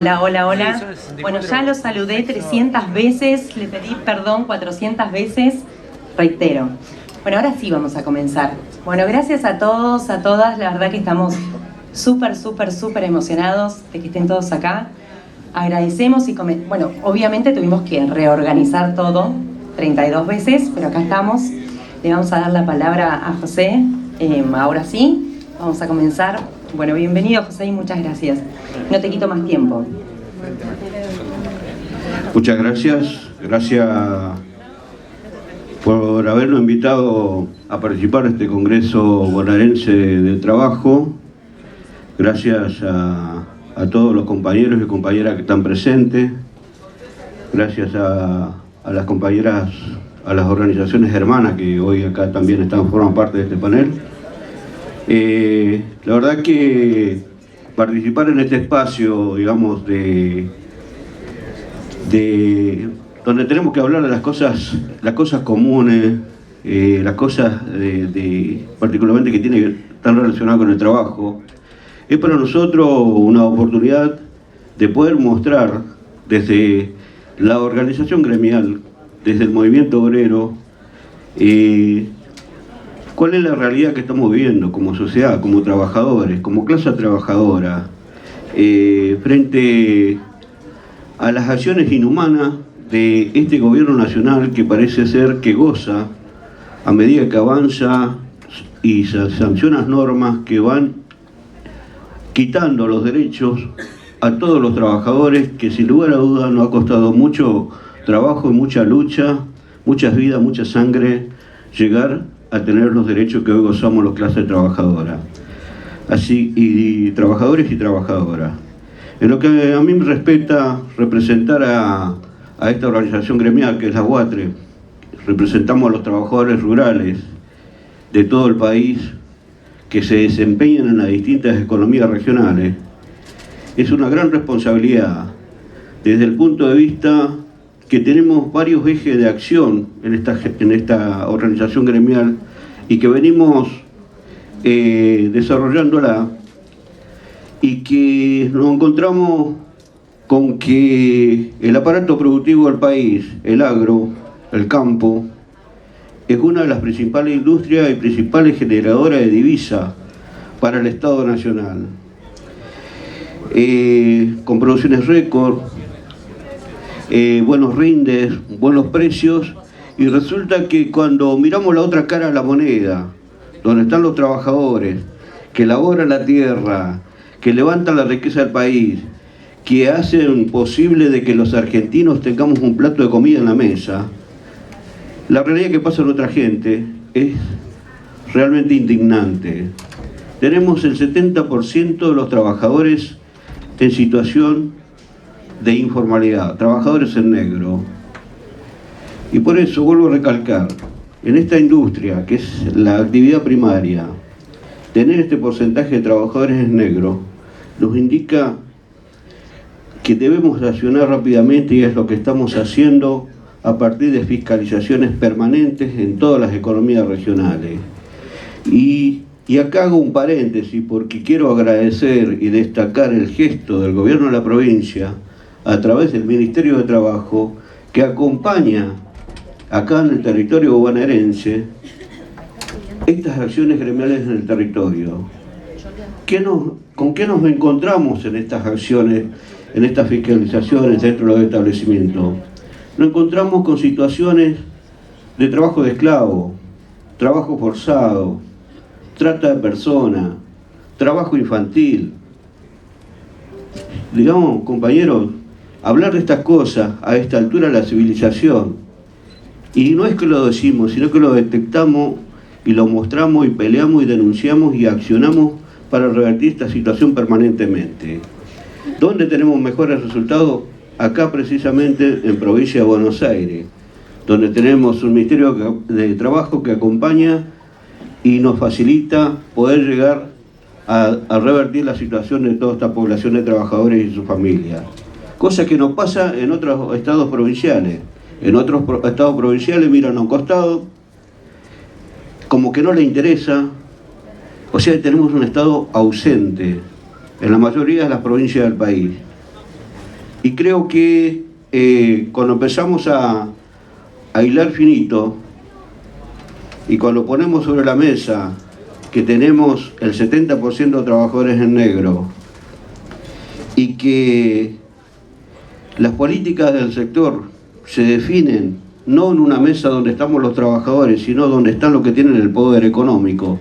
Hola, hola, hola. Bueno, ya los saludé 300 veces, le pedí perdón 400 veces, reitero. Bueno, ahora sí vamos a comenzar. Bueno, gracias a todos, a todas, la verdad que estamos súper emocionados de que estén todos acá. Agradecemos y bueno, obviamente tuvimos que reorganizar todo 32 veces, pero acá estamos. Le vamos a dar la palabra a José. Ahora sí, vamos a comenzar. Bueno, bienvenido José y muchas gracias. No te quito más tiempo. Muchas gracias por habernos invitado a participar en este Congreso Bonaerense de Trabajo. Gracias a todos los compañeros y compañeras que están presentes. Gracias a las compañeras, a las organizaciones hermanas que hoy acá también forman parte de este panel. La verdad que participar en este espacio, digamos, de donde tenemos que hablar de las cosas comunes, las cosas particularmente que están relacionadas con el trabajo, es para nosotros una oportunidad de poder mostrar desde la organización gremial, desde el movimiento obrero, cuál es la realidad que estamos viviendo como sociedad, como trabajadores, como clase trabajadora, frente a las acciones inhumanas de este gobierno nacional que parece ser que goza, a medida que avanza y sanciona normas que van quitando los derechos a todos los trabajadores, que sin lugar a dudas nos ha costado mucho trabajo y mucha lucha, muchas vidas, mucha sangre, llegar a tener los derechos que hoy gozamos las clases trabajadoras. Así, y trabajadores y trabajadoras. En lo que a mí me respecta representar a esta organización gremial que es la UATRE, representamos a los trabajadores rurales de todo el país que se desempeñan en las distintas economías regionales. Es una gran responsabilidad desde el punto de vista que tenemos varios ejes de acción en esta organización gremial y que venimos desarrollándola, y que nos encontramos con que el aparato productivo del país, el agro, el campo, es una de las principales industrias y principales generadoras de divisas para el Estado Nacional. Con producciones récord, buenos rindes, buenos precios, y resulta que cuando miramos la otra cara de la moneda, donde están los trabajadores que elaboran la tierra, que levantan la riqueza del país, que hacen posible de que los argentinos tengamos un plato de comida en la mesa, la realidad que pasa en otra gente es realmente indignante. Tenemos el 70% de los trabajadores en situación de informalidad, trabajadores en negro. Y por eso vuelvo a recalcar, en esta industria, que es la actividad primaria, tener este porcentaje de trabajadores en negro nos indica que debemos accionar rápidamente, y es lo que estamos haciendo a partir de fiscalizaciones permanentes en todas las economías regionales. Y acá hago un paréntesis porque quiero agradecer y destacar el gesto del gobierno de la provincia a través del Ministerio de Trabajo, que acompaña acá en el territorio bonaerense estas acciones gremiales en el territorio. ¿Con qué nos encontramos en estas acciones, en estas fiscalizaciones dentro de los establecimientos? Nos encontramos con situaciones de trabajo de esclavo, trabajo forzado, trata de personas, trabajo infantil. Digamos, compañeros, hablar de estas cosas a esta altura de la civilización, y no es que lo decimos, sino que lo detectamos y lo mostramos y peleamos y denunciamos y accionamos para revertir esta situación permanentemente. ¿Dónde tenemos mejores resultados? Acá precisamente en provincia de Buenos Aires, donde tenemos un Ministerio de Trabajo que acompaña y nos facilita poder llegar a revertir la situación de toda esta población de trabajadores y sus familias. Cosa que no pasa en otros estados provinciales. En otros estados provinciales miran a un costado, como que no le interesa. O sea, tenemos un estado ausente en la mayoría de las provincias del país. Y creo que cuando empezamos a hilar finito y cuando ponemos sobre la mesa que tenemos el 70% de trabajadores en negro y que las políticas del sector se definen no en una mesa donde estamos los trabajadores, sino donde están los que tienen el poder económico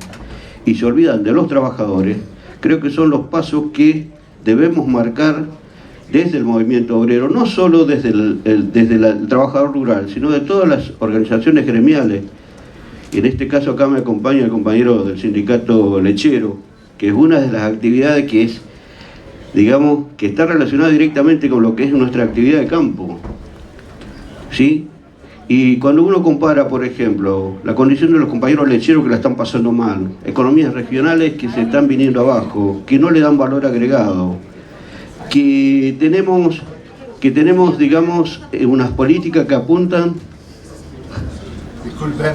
y se olvidan de los trabajadores, creo que son los pasos que debemos marcar desde el movimiento obrero, no solo desde el trabajador rural, sino de todas las organizaciones gremiales. Y en este caso acá me acompaña el compañero del sindicato lechero, que es una de las actividades que es, digamos, que está relacionada directamente con lo que es nuestra actividad de campo, ¿sí? Y cuando uno compara, por ejemplo, la condición de los compañeros lecheros que la están pasando mal, economías regionales que se están viniendo abajo, que no le dan valor agregado, que tenemos, digamos, unas políticas que apuntan... Disculpen.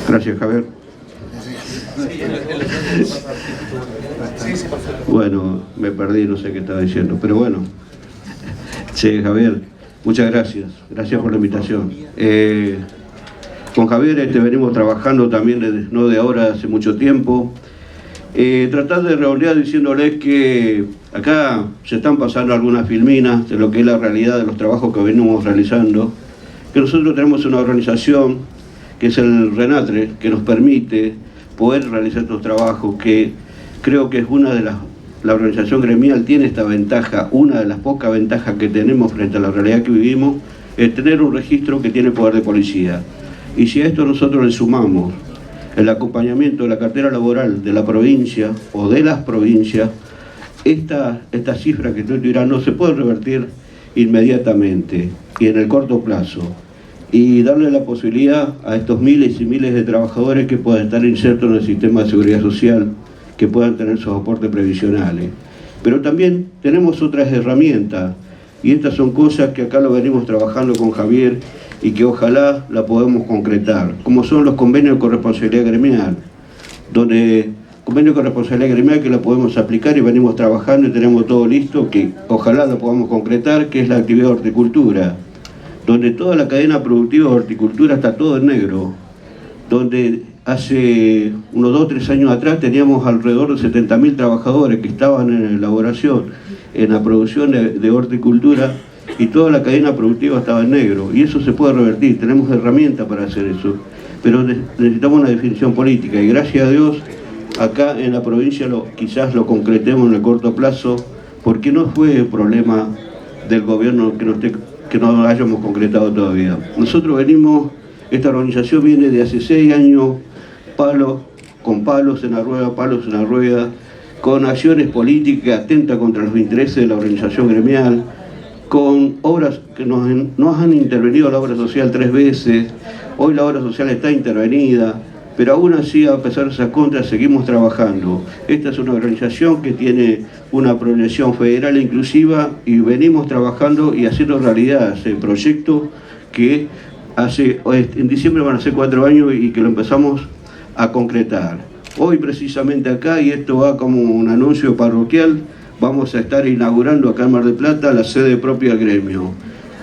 Gracias, Javier. Bueno, me perdí, no sé qué estaba diciendo, pero bueno. Sí, Javier, muchas gracias. Gracias por la invitación. Con Javier venimos trabajando también, no de ahora, hace mucho tiempo. Tratar de redondear diciéndoles que acá se están pasando algunas filminas de lo que es la realidad de los trabajos que venimos realizando, que nosotros tenemos una organización que es el RENATRE, que nos permite poder realizar estos trabajos, que creo que es una de la organización gremial tiene esta ventaja, una de las pocas ventajas que tenemos frente a la realidad que vivimos, es tener un registro que tiene poder de policía. Y si a esto nosotros le sumamos el acompañamiento de la cartera laboral de la provincia o de las provincias, esta cifra que estoy tirando se puede revertir inmediatamente y en el corto plazo, y darle la posibilidad a estos miles y miles de trabajadores que puedan estar insertos en el sistema de seguridad social, que puedan tener sus aportes previsionales. Pero también tenemos otras herramientas, y estas son cosas que acá lo venimos trabajando con Javier y que ojalá la podamos concretar, como son los convenios de corresponsabilidad gremial, donde convenios de corresponsabilidad gremial que la podemos aplicar y venimos trabajando y tenemos todo listo, que ojalá lo podamos concretar, que es la actividad de horticultura, donde toda la cadena productiva de horticultura está todo en negro, donde hace unos 2 o 3 años atrás teníamos alrededor de 70.000 trabajadores que estaban en la elaboración, en la producción de horticultura, y toda la cadena productiva estaba en negro, y eso se puede revertir, tenemos herramientas para hacer eso, pero necesitamos una definición política, y gracias a Dios, acá en la provincia quizás lo concretemos en el corto plazo, porque no fue problema del gobierno que no hayamos concretado todavía. Nosotros esta organización viene de hace 6 años, con palos en la rueda, con acciones políticas que atentan contra los intereses de la organización gremial, con obras que nos han intervenido la obra social 3 veces, hoy la obra social está intervenida, pero aún así, a pesar de esas contras, seguimos trabajando. Esta es una organización que tiene una proyección federal e inclusiva y venimos trabajando y haciendo realidad ese proyecto que en diciembre van a ser 4 años y que lo empezamos a concretar. Hoy precisamente acá, y esto va como un anuncio parroquial, vamos a estar inaugurando acá en Mar del Plata la sede propia del gremio,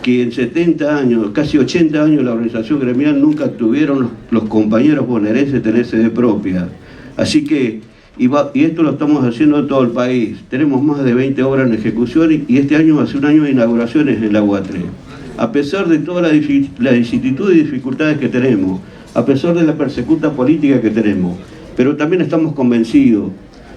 que en 70 años, casi 80 años, la organización gremial nunca tuvieron los compañeros bonaerenses tener sede propia. Así que, y esto lo estamos haciendo en todo el país. Tenemos más de 20 obras en ejecución y este año va a ser un año de inauguraciones en la UATRE. A pesar de todas las vicisitudes y dificultades que tenemos, a pesar de la persecuta política que tenemos, pero también estamos convencidos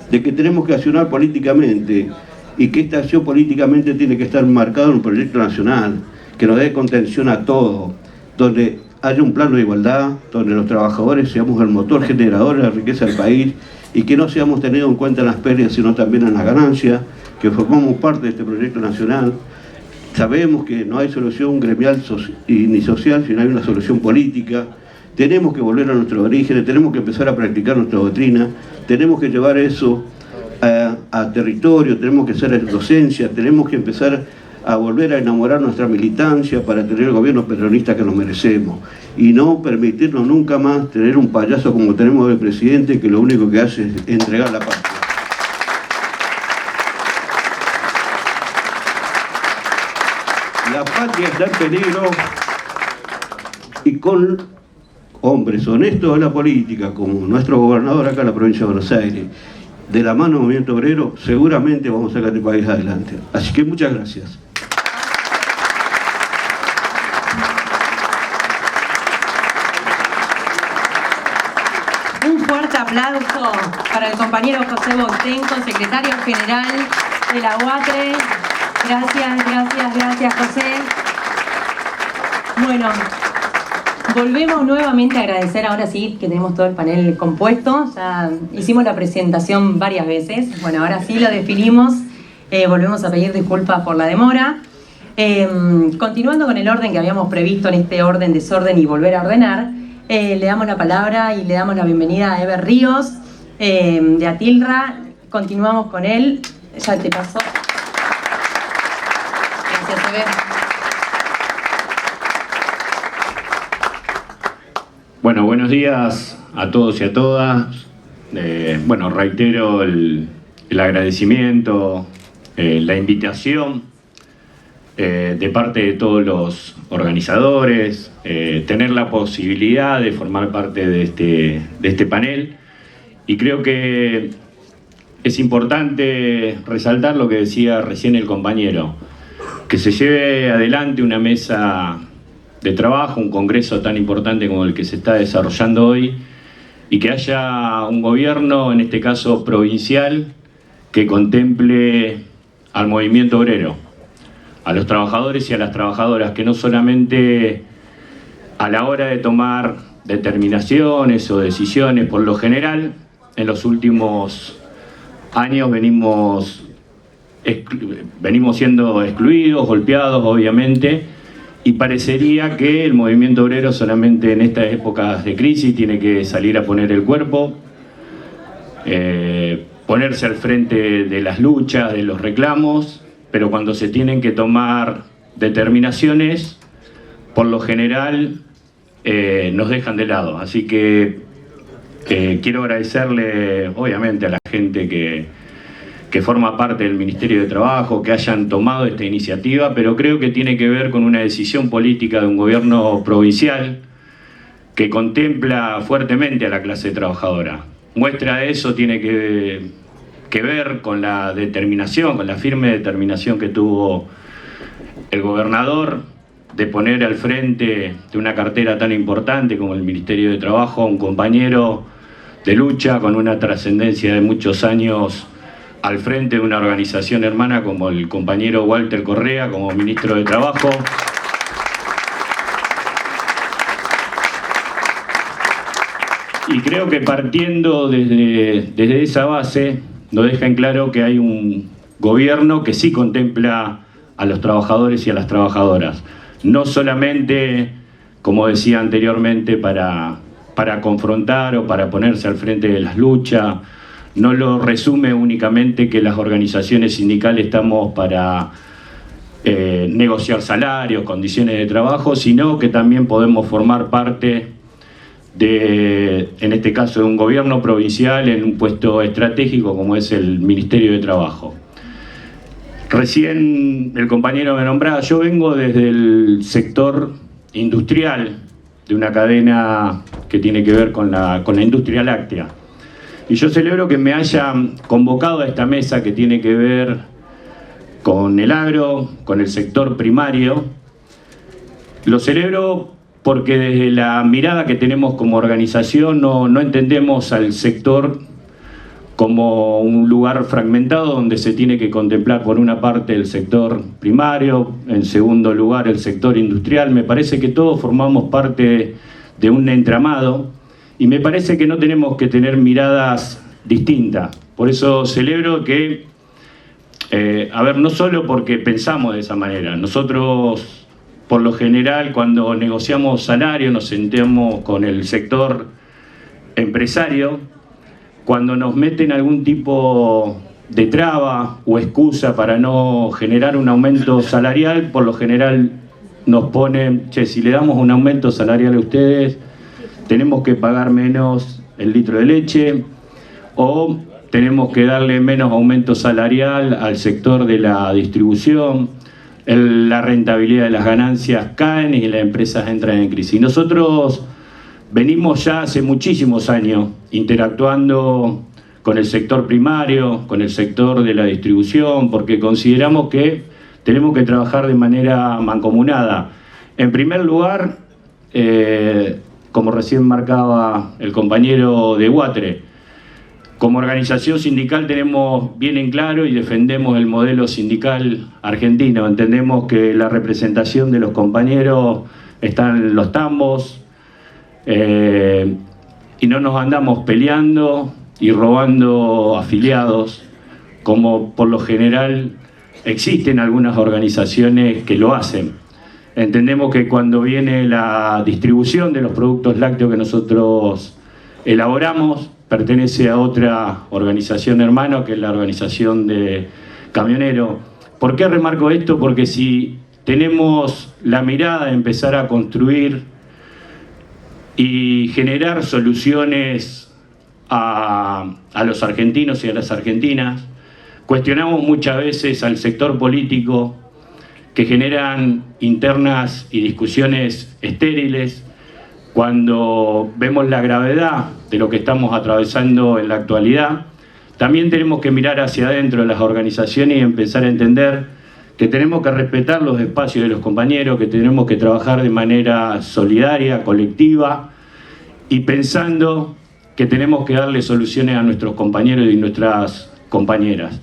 de que tenemos que accionar políticamente y que esta acción políticamente tiene que estar marcada en un proyecto nacional que nos dé contención a todo, donde haya un plano de igualdad, donde los trabajadores seamos el motor generador de la riqueza del país y que no seamos tenidos en cuenta en las pérdidas sino también en las ganancias, que formamos parte de este proyecto nacional. Sabemos que no hay solución gremial ni social, sino hay una solución política. Tenemos que volver a nuestros orígenes, tenemos que empezar a practicar nuestra doctrina, tenemos que llevar eso a territorio, tenemos que hacer docencia, tenemos que empezar a volver a enamorar nuestra militancia para tener el gobierno peronista que nos merecemos y no permitirnos nunca más tener un payaso como tenemos el presidente que lo único que hace es entregar la patria. La patria está en peligro y con hombres honestos de la política, como nuestro gobernador acá en la provincia de Buenos Aires, de la mano del movimiento obrero, seguramente vamos a sacar este país adelante. Así que muchas gracias. Un fuerte aplauso para el compañero José Boitenco, secretario general de la UATRE. Gracias, José. Bueno, volvemos nuevamente a agradecer, ahora sí que tenemos todo el panel compuesto. Ya hicimos la presentación varias veces. Bueno, ahora sí lo definimos. Volvemos a pedir disculpas por la demora. Continuando con el orden que habíamos previsto en este orden, desorden y volver a ordenar, le damos la palabra y le damos la bienvenida a Eber Ríos, de Atilra. Continuamos con él. Ya te paso. Gracias, Eber. Bueno, buenos días a todos y a todas. Bueno, reitero el agradecimiento, la invitación de parte de todos los organizadores, tener la posibilidad de formar parte de este panel. Y creo que es importante resaltar lo que decía recién el compañero, que se lleve adelante una mesa de trabajo, un congreso tan importante como el que se está desarrollando hoy, y que haya un gobierno, en este caso provincial, que contemple al movimiento obrero, a los trabajadores y a las trabajadoras, que no solamente a la hora de tomar determinaciones o decisiones, por lo general, en los últimos años venimos siendo excluidos, golpeados, obviamente, y parecería que el movimiento obrero solamente en estas épocas de crisis tiene que salir a poner el cuerpo, ponerse al frente de las luchas, de los reclamos, pero cuando se tienen que tomar determinaciones, por lo general nos dejan de lado. Así que quiero agradecerle, obviamente, a la gente que forma parte del Ministerio de Trabajo, que hayan tomado esta iniciativa, pero creo que tiene que ver con una decisión política de un gobierno provincial que contempla fuertemente a la clase trabajadora. Muestra de eso tiene que ver con la determinación, con la firme determinación que tuvo el gobernador de poner al frente de una cartera tan importante como el Ministerio de Trabajo a un compañero de lucha con una trascendencia de muchos años al frente de una organización hermana como el compañero Walter Correa como ministro de Trabajo. Y creo que partiendo desde esa base nos deja en claro que hay un gobierno que sí contempla a los trabajadores y a las trabajadoras. No solamente, como decía anteriormente, para confrontar o para ponerse al frente de las luchas. No lo resume únicamente que las organizaciones sindicales estamos para negociar salarios, condiciones de trabajo, sino que también podemos formar parte en este caso, de un gobierno provincial en un puesto estratégico como es el Ministerio de Trabajo. Recién el compañero me nombraba, yo vengo desde el sector industrial de una cadena que tiene que ver con la industria láctea. Y yo celebro que me hayan convocado a esta mesa que tiene que ver con el agro, con el sector primario. Lo celebro porque desde la mirada que tenemos como organización no entendemos al sector como un lugar fragmentado donde se tiene que contemplar por una parte el sector primario, en segundo lugar el sector industrial. Me parece que todos formamos parte de un entramado y me parece que no tenemos que tener miradas distintas. Por eso celebro que, no solo porque pensamos de esa manera, nosotros por lo general cuando negociamos salario nos sentamos con el sector empresario. Cuando nos meten algún tipo de traba o excusa para no generar un aumento salarial. Por lo general nos ponen, che, si le damos un aumento salarial a ustedes, tenemos que pagar menos el litro de leche, o tenemos que darle menos aumento salarial al sector de la distribución, la rentabilidad de las ganancias caen y las empresas entran en crisis. Nosotros venimos ya hace muchísimos años interactuando con el sector primario, con el sector de la distribución, porque consideramos que tenemos que trabajar de manera mancomunada. En primer lugar, como recién marcaba el compañero de Huatre, como organización sindical tenemos bien en claro y defendemos el modelo sindical argentino. Entendemos que la representación de los compañeros está en los tambos y no nos andamos peleando y robando afiliados, como por lo general existen algunas organizaciones que lo hacen. Entendemos que cuando viene la distribución de los productos lácteos que nosotros elaboramos, pertenece a otra organización hermana, que es la organización de camioneros. ¿Por qué remarco esto? Porque si tenemos la mirada de empezar a construir y generar soluciones a los argentinos y a las argentinas, cuestionamos muchas veces al sector político, que generan internas y discusiones estériles, cuando vemos la gravedad de lo que estamos atravesando en la actualidad. También tenemos que mirar hacia adentro de las organizaciones y empezar a entender que tenemos que respetar los espacios de los compañeros, que tenemos que trabajar de manera solidaria, colectiva, y pensando que tenemos que darle soluciones a nuestros compañeros y nuestras compañeras.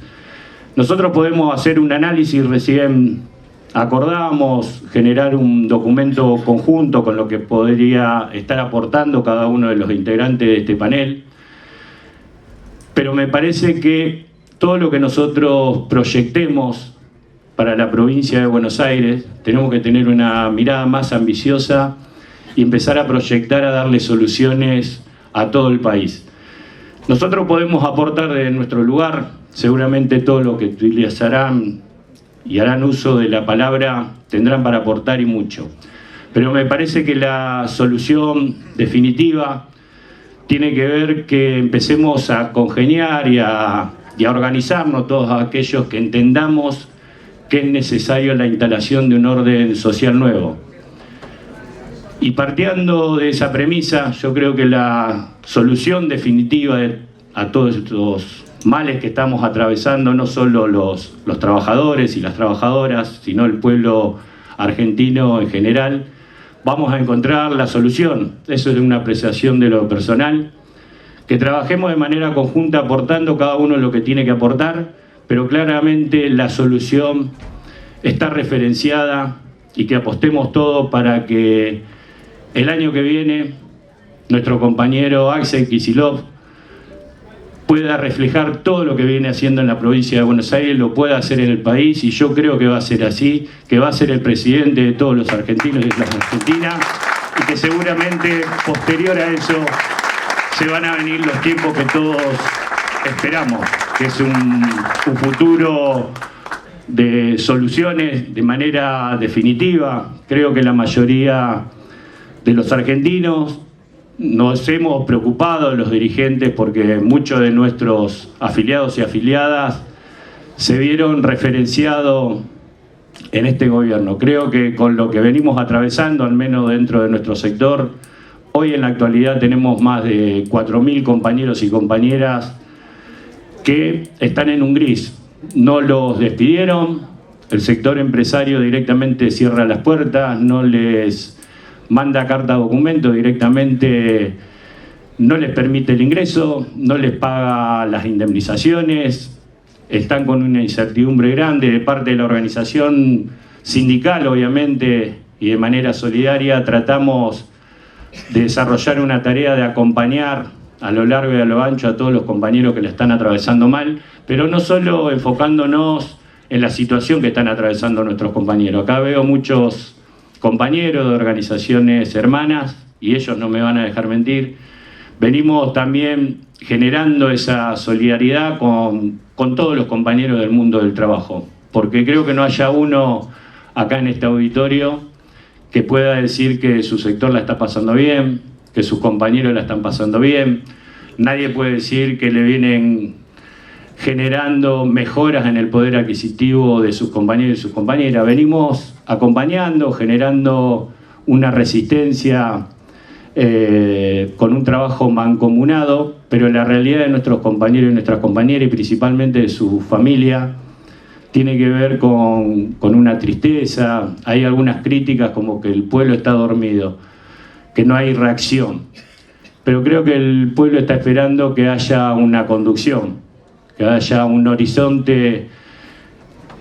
Nosotros podemos hacer un análisis, recién acordábamos generar un documento conjunto con lo que podría estar aportando cada uno de los integrantes de este panel, pero me parece que todo lo que nosotros proyectemos para la provincia de Buenos Aires, tenemos que tener una mirada más ambiciosa y empezar a proyectar, a darle soluciones a todo el país. Nosotros podemos aportar desde nuestro lugar, seguramente todo lo que utilizarán y harán uso de la palabra tendrán para aportar y mucho. Pero me parece que la solución definitiva tiene que ver que empecemos a congeniar y a organizarnos todos aquellos que entendamos que es necesario la instalación de un orden social nuevo. Y partiendo de esa premisa, yo creo que la solución definitiva a todos estos males que estamos atravesando, no solo los trabajadores y las trabajadoras, sino el pueblo argentino en general, vamos a encontrar la solución. Eso es una apreciación de lo personal, que trabajemos de manera conjunta aportando cada uno lo que tiene que aportar, pero claramente la solución está referenciada y que apostemos todo para que el año que viene nuestro compañero Axel Kicillof pueda reflejar todo lo que viene haciendo en la provincia de Buenos Aires, lo pueda hacer en el país, y yo creo que va a ser así, que va a ser el presidente de todos los argentinos y de las argentinas, y que seguramente posterior a eso se van a venir los tiempos que todos esperamos, que es un futuro de soluciones de manera definitiva. Creo que la mayoría de los argentinos nos hemos preocupado, los dirigentes, porque muchos de nuestros afiliados y afiliadas se vieron referenciados en este gobierno. Creo que con lo que venimos atravesando, al menos dentro de nuestro sector, hoy en la actualidad tenemos más de 4.000 compañeros y compañeras que están en un gris. No los despidieron, el sector empresario directamente cierra las puertas, no les manda carta documento, directamente no les permite el ingreso, no les paga las indemnizaciones, están con una incertidumbre grande de parte de la organización sindical, obviamente, y de manera solidaria tratamos de desarrollar una tarea de acompañar a lo largo y a lo ancho a todos los compañeros que la están atravesando mal, pero no solo enfocándonos en la situación que están atravesando nuestros compañeros. Acá veo muchos compañeros de organizaciones hermanas, y ellos no me van a dejar mentir. Venimos también generando esa solidaridad con todos los compañeros del mundo del trabajo, porque creo que no haya uno acá en este auditorio que pueda decir que su sector la está pasando bien, que sus compañeros la están pasando bien. Nadie puede decir que le vienen generando mejoras en el poder adquisitivo de sus compañeros y sus compañeras. Venimos acompañando, generando una resistencia con un trabajo mancomunado, pero la realidad de nuestros compañeros y nuestras compañeras, y principalmente de su familia, tiene que ver con una tristeza. Hay algunas críticas como que el pueblo está dormido, que no hay reacción. Pero creo que el pueblo está esperando que haya una conducción, que haya un horizonte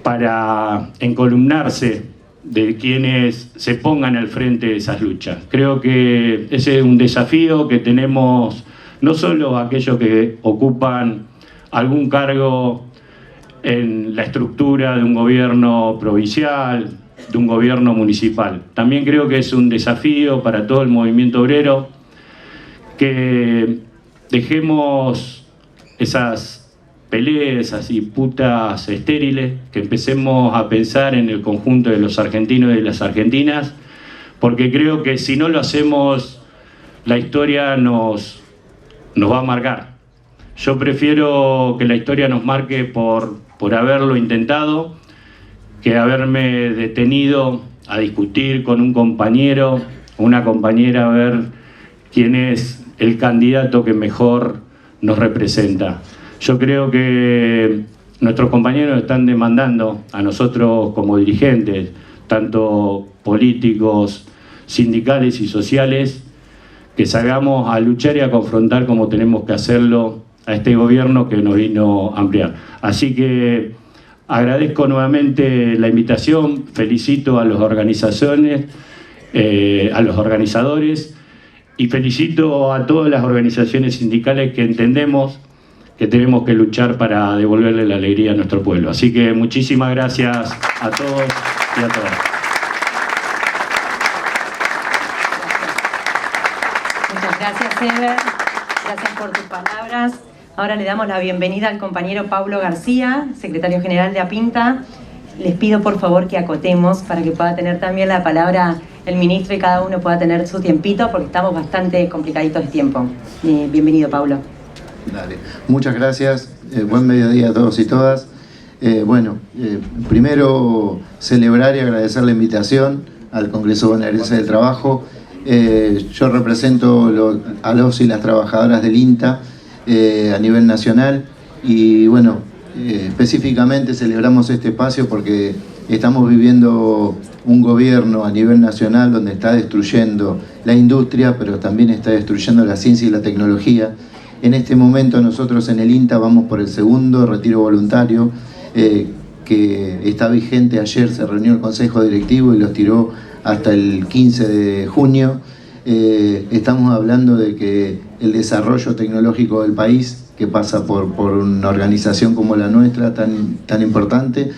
para encolumnarse de quienes se pongan al frente de esas luchas. Creo que ese es un desafío que tenemos no solo aquellos que ocupan algún cargo en la estructura de un gobierno provincial, de un gobierno municipal. También creo que es un desafío para todo el movimiento obrero que dejemos esas peleas, esas disputas estériles, que empecemos a pensar en el conjunto de los argentinos y de las argentinas, porque creo que si no lo hacemos, la historia nos va a marcar. Yo prefiero que la historia nos marque por haberlo intentado, que haberme detenido a discutir con un compañero o una compañera a ver quién es el candidato que mejor nos representa. Yo creo que nuestros compañeros están demandando a nosotros como dirigentes, tanto políticos, sindicales y sociales, que salgamos a luchar y a confrontar como tenemos que hacerlo a este gobierno que nos vino a ampliar. Así que agradezco nuevamente la invitación, felicito a las organizaciones, a los organizadores, y felicito a todas las organizaciones sindicales que entendemos que tenemos que luchar para devolverle la alegría a nuestro pueblo. Así que muchísimas gracias a todos y a todas. Muchas gracias, Eber. Gracias por tus palabras. Ahora le damos la bienvenida al compañero Pablo García, secretario general de APINTA. Les pido por favor que acotemos para que pueda tener también la palabra el ministro y cada uno pueda tener su tiempito, porque estamos bastante complicaditos de tiempo. Bienvenido, Pablo. Dale. Muchas gracias. Buen mediodía a todos y todas. Primero celebrar y agradecer la invitación al Congreso Bonaerense del Trabajo. Yo represento a los y las trabajadoras del INTA a nivel nacional y específicamente celebramos este espacio porque estamos viviendo un gobierno a nivel nacional donde está destruyendo la industria, pero también está destruyendo la ciencia y la tecnología. En este momento nosotros en el INTA vamos por el segundo retiro voluntario que está vigente. Ayer se reunió el Consejo Directivo y los tiró hasta el 15 de junio. Estamos hablando de que el desarrollo tecnológico del país, que pasa por una organización como la nuestra, tan importante,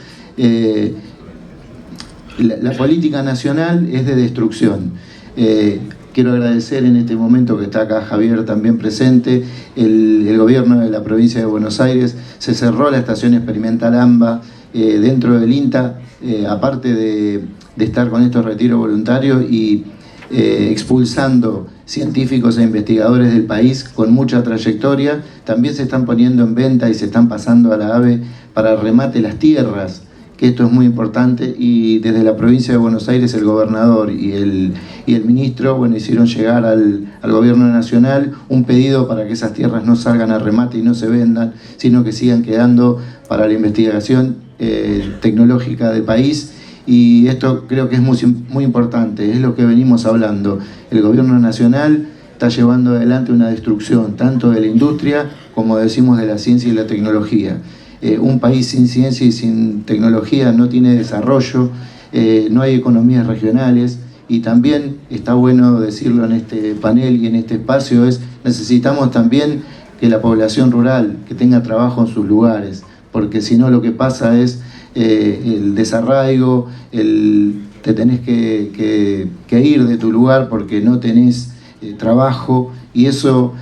la política nacional es de destrucción. Quiero agradecer en este momento que está acá Javier también presente, el gobierno de la provincia de Buenos Aires. Se cerró la estación experimental AMBA dentro del INTA, aparte de estar con estos retiros voluntarios y expulsando científicos e investigadores del país con mucha trayectoria, también se están poniendo en venta y se están pasando a la AVE para remate las tierras, que esto es muy importante, y desde la provincia de Buenos Aires el gobernador y el ministro hicieron llegar al gobierno nacional un pedido para que esas tierras no salgan a remate y no se vendan, sino que sigan quedando para la investigación tecnológica del país. Y esto creo que es muy importante, es lo que venimos hablando. El gobierno nacional está llevando adelante una destrucción tanto de la industria como decimos de la ciencia y la tecnología. Un país sin ciencia y sin tecnología no tiene desarrollo, no hay economías regionales, y también está bueno decirlo en este panel y en este espacio, necesitamos también que la población rural que tenga trabajo en sus lugares, porque si no lo que pasa es el desarraigo, te tenés que ir de tu lugar porque no tenés trabajo, y eso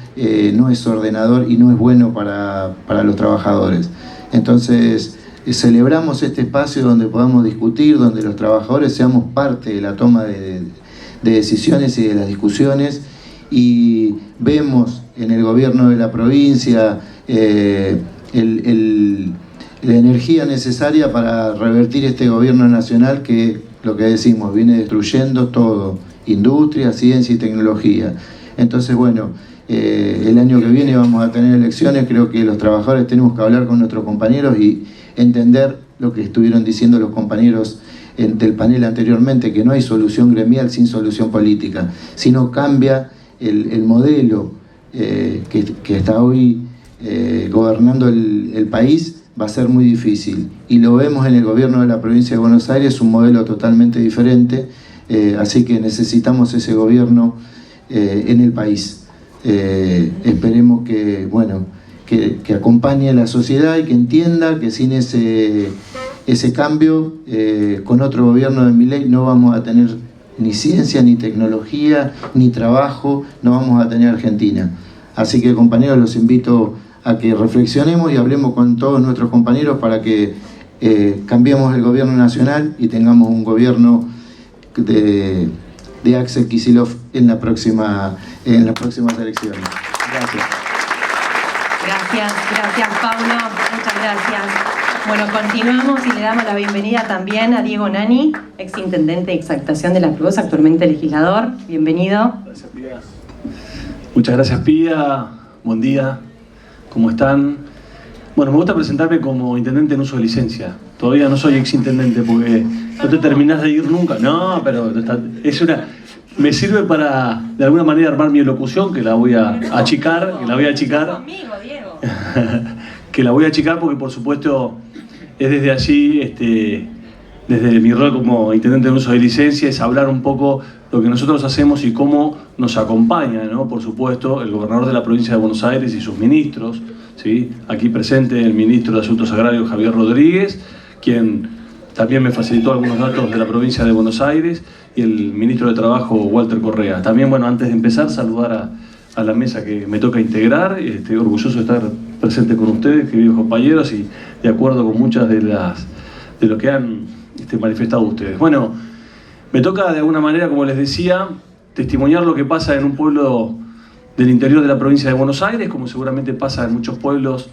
no es ordenador y no es bueno para los trabajadores. Entonces, celebramos este espacio donde podamos discutir, donde los trabajadores seamos parte de la toma de decisiones y de las discusiones, y vemos en el gobierno de la provincia la energía necesaria para revertir este gobierno nacional que, lo que decimos, viene destruyendo todo, industria, ciencia y tecnología. Entonces, bueno, el año que viene vamos a tener elecciones. Creo que los trabajadores tenemos que hablar con nuestros compañeros y entender lo que estuvieron diciendo los compañeros del panel anteriormente, que no hay solución gremial sin solución política. Si no cambia el modelo que está hoy gobernando el país, va a ser muy difícil. Y lo vemos en el gobierno de la provincia de Buenos Aires, un modelo totalmente diferente, así que necesitamos ese gobierno en el país. Esperemos que, bueno, que acompañe a la sociedad y que entienda que sin ese cambio, con otro gobierno de Milei no vamos a tener ni ciencia, ni tecnología, ni trabajo, no vamos a tener Argentina. Así que, compañeros, los invito a que reflexionemos y hablemos con todos nuestros compañeros para que cambiemos el gobierno nacional y tengamos un gobierno de Axel Kicillof en las próximas elecciones. Gracias. Gracias Pablo, muchas gracias. Bueno, continuamos y le damos la bienvenida también a Diego Nani, exintendente de Exaltación de la Cruz, actualmente legislador. Bienvenido. Gracias, Pía. Muchas gracias, Pía. Buen día. ¿Cómo están? Bueno, me gusta presentarme como intendente en uso de licencia. Todavía no soy exintendente porque no te terminás de ir nunca. No, pero me sirve para, de alguna manera, armar mi elocución, que la voy a achicar. Conmigo, Diego. Que la voy a achicar porque, por supuesto, es desde allí, desde mi rol como intendente en uso de licencia, es hablar un poco lo que nosotros hacemos y cómo nos acompaña, ¿no? Por supuesto, el gobernador de la provincia de Buenos Aires y sus ministros, ¿sí? Aquí presente el ministro de Asuntos Agrarios, Javier Rodríguez, quien también me facilitó algunos datos de la provincia de Buenos Aires, y el ministro de Trabajo, Walter Correa. También, bueno, antes de empezar, saludar a la mesa que me toca integrar. Estoy orgulloso de estar presente con ustedes, queridos compañeros, y de acuerdo con muchas de lo que han manifestado ustedes. Bueno, me toca de alguna manera, como les decía, testimoniar lo que pasa en un pueblo del interior de la provincia de Buenos Aires, como seguramente pasa en muchos pueblos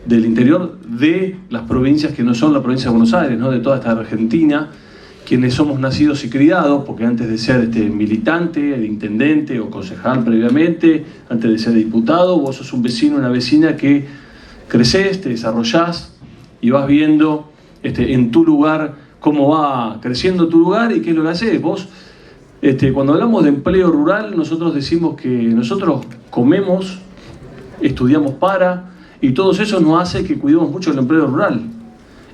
del interior de las provincias que no son la provincia de Buenos Aires, ¿no? De toda esta Argentina, quienes somos nacidos y criados, porque antes de ser militante, el intendente o concejal previamente, antes de ser diputado, vos sos un vecino, una vecina que creces, te desarrollás y vas viendo en tu lugar cómo va creciendo tu lugar y qué es lo que haces. Vos, cuando hablamos de empleo rural, nosotros decimos que nosotros comemos, estudiamos y todo eso nos hace que cuidemos mucho el empleo rural.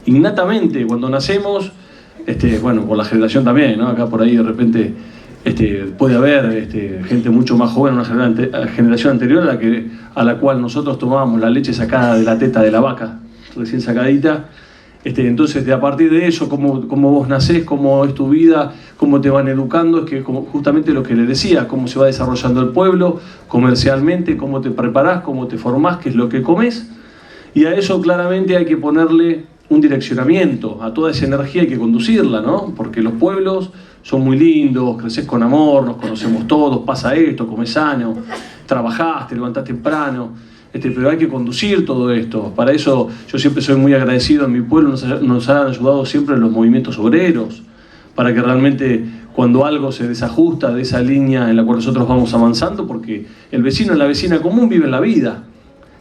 Innatamente, cuando nacemos, bueno, por la generación también, ¿no? Acá por ahí de repente puede haber gente mucho más joven, una generación anterior a la cual nosotros tomábamos la leche sacada de la teta de la vaca, recién sacadita. Entonces, a partir de eso, cómo vos nacés, cómo es tu vida, cómo te van educando, es que justamente lo que les decía, cómo se va desarrollando el pueblo comercialmente, cómo te preparás, cómo te formás, qué es lo que comes, y a eso claramente hay que ponerle un direccionamiento, a toda esa energía hay que conducirla, ¿no? Porque los pueblos son muy lindos, creces con amor, nos conocemos todos, pasa esto, comés sano, trabajás, te levantás temprano, pero hay que conducir todo esto. Para eso yo siempre soy muy agradecido en mi pueblo, nos han ayudado siempre los movimientos obreros, para que realmente cuando algo se desajusta de esa línea en la cual nosotros vamos avanzando, porque el vecino y la vecina común viven la vida,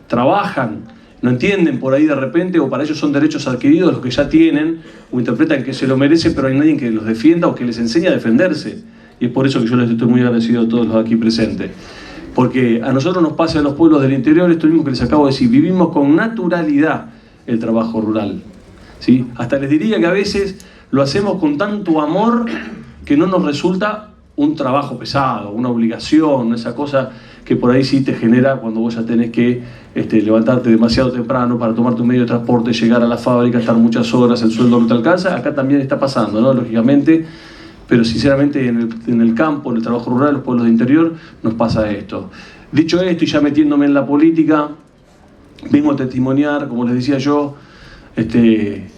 trabajan, no entienden por ahí de repente, o para ellos son derechos adquiridos los que ya tienen, o interpretan que se lo merecen, pero hay nadie que los defienda o que les enseñe a defenderse. Y es por eso que yo les estoy muy agradecido a todos los aquí presentes. Porque a nosotros nos pasa en los pueblos del interior esto mismo que les acabo de decir, vivimos con naturalidad el trabajo rural, ¿sí? Hasta les diría que a veces lo hacemos con tanto amor que no nos resulta un trabajo pesado, una obligación, esa cosa que por ahí sí te genera cuando vos ya tenés que levantarte demasiado temprano para tomarte un medio de transporte, llegar a la fábrica, estar muchas horas, el sueldo no te alcanza. Acá también está pasando, ¿no? Lógicamente, pero sinceramente en el campo, en el trabajo rural, en los pueblos de interior, nos pasa esto. Dicho esto, y ya metiéndome en la política, vengo a testimoniar, como les decía yo,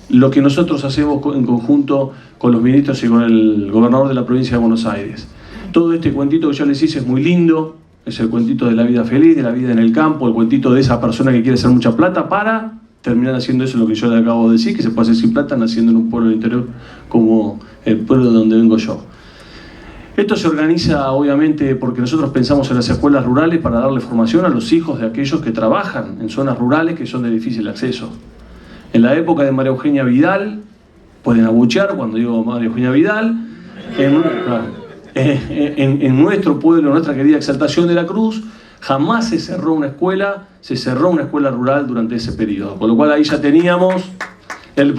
lo que nosotros hacemos en conjunto con los ministros y con el gobernador de la provincia de Buenos Aires. Todo este cuentito que yo les hice es muy lindo, es el cuentito de la vida feliz, de la vida en el campo, el cuentito de esa persona que quiere hacer mucha plata para terminar haciendo eso, lo que yo le acabo de decir, que se puede hacer sin plata naciendo en un pueblo del interior como el pueblo de donde vengo yo. Esto se organiza obviamente porque nosotros pensamos en las escuelas rurales para darle formación a los hijos de aquellos que trabajan en zonas rurales que son de difícil acceso. En la época de María Eugenia Vidal, pueden abuchear cuando digo María Eugenia Vidal, en nuestro pueblo, en nuestra querida Exaltación de la Cruz, jamás se cerró una escuela rural durante ese periodo. Con lo cual ahí ya teníamos la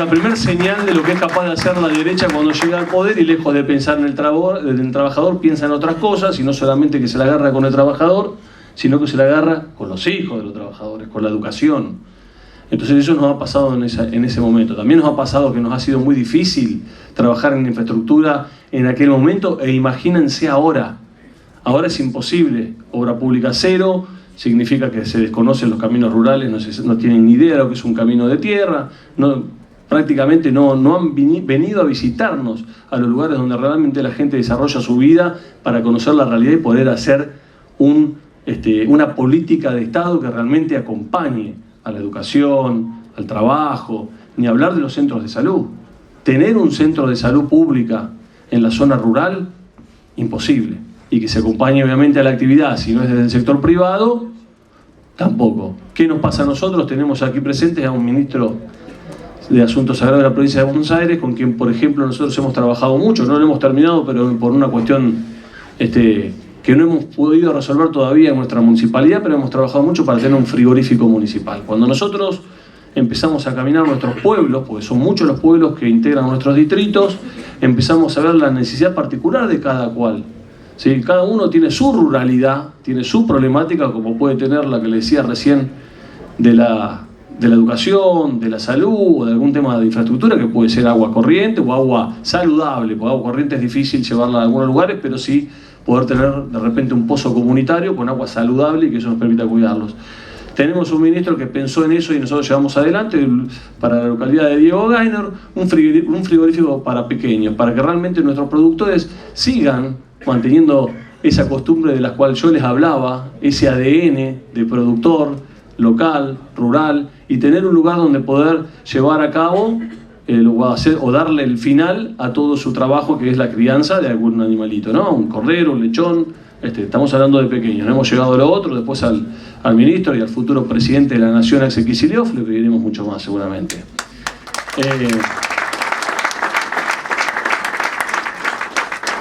primera señal de lo que es capaz de hacer la derecha cuando llega al poder, y lejos de pensar en el trabajador, piensa en otras cosas, y no solamente que se la agarra con el trabajador, sino que se la agarra con los hijos de los trabajadores, con la educación. Entonces eso nos ha pasado en ese momento. También nos ha pasado que nos ha sido muy difícil trabajar en infraestructura en aquel momento, e imagínense ahora. Ahora es imposible. Obra pública cero, significa que se desconocen los caminos rurales, no tienen ni idea de lo que es un camino de tierra, prácticamente no han venido a visitarnos a los lugares donde realmente la gente desarrolla su vida para conocer la realidad y poder hacer una política de Estado que realmente acompañe a la educación, al trabajo, ni hablar de los centros de salud. Tener un centro de salud pública en la zona rural, imposible. Y que se acompañe obviamente a la actividad, si no es desde el sector privado, tampoco. ¿Qué nos pasa a nosotros? Tenemos aquí presentes a un ministro de Asuntos Agrarios de la provincia de Buenos Aires, con quien, por ejemplo, nosotros hemos trabajado mucho, no lo hemos terminado, pero por una cuestión que no hemos podido resolver todavía en nuestra municipalidad, pero hemos trabajado mucho para tener un frigorífico municipal. Cuando nosotros empezamos a caminar nuestros pueblos, porque son muchos los pueblos que integran nuestros distritos, empezamos a ver la necesidad particular de cada cual. ¿Sí? Cada uno tiene su ruralidad, tiene su problemática, como puede tener la que le decía recién de la educación, de la salud, o de algún tema de infraestructura, que puede ser agua corriente o agua saludable, porque agua corriente es difícil llevarla a algunos lugares, pero sí poder tener de repente un pozo comunitario con agua saludable y que eso nos permita cuidarlos. Tenemos un ministro que pensó en eso y nosotros llevamos adelante para la localidad de Diego Gaynor un frigorífico para pequeños, para que realmente nuestros productores sigan manteniendo esa costumbre de la cual yo les hablaba, ese ADN de productor local, rural, y tener un lugar donde poder llevar a cabo o darle el final a todo su trabajo, que es la crianza de algún animalito, ¿no? Un cordero, un lechón, estamos hablando de pequeños, no hemos llegado a lo otro, después al ministro y al futuro presidente de la Nación, Axel Kicillof, le pediremos mucho más seguramente.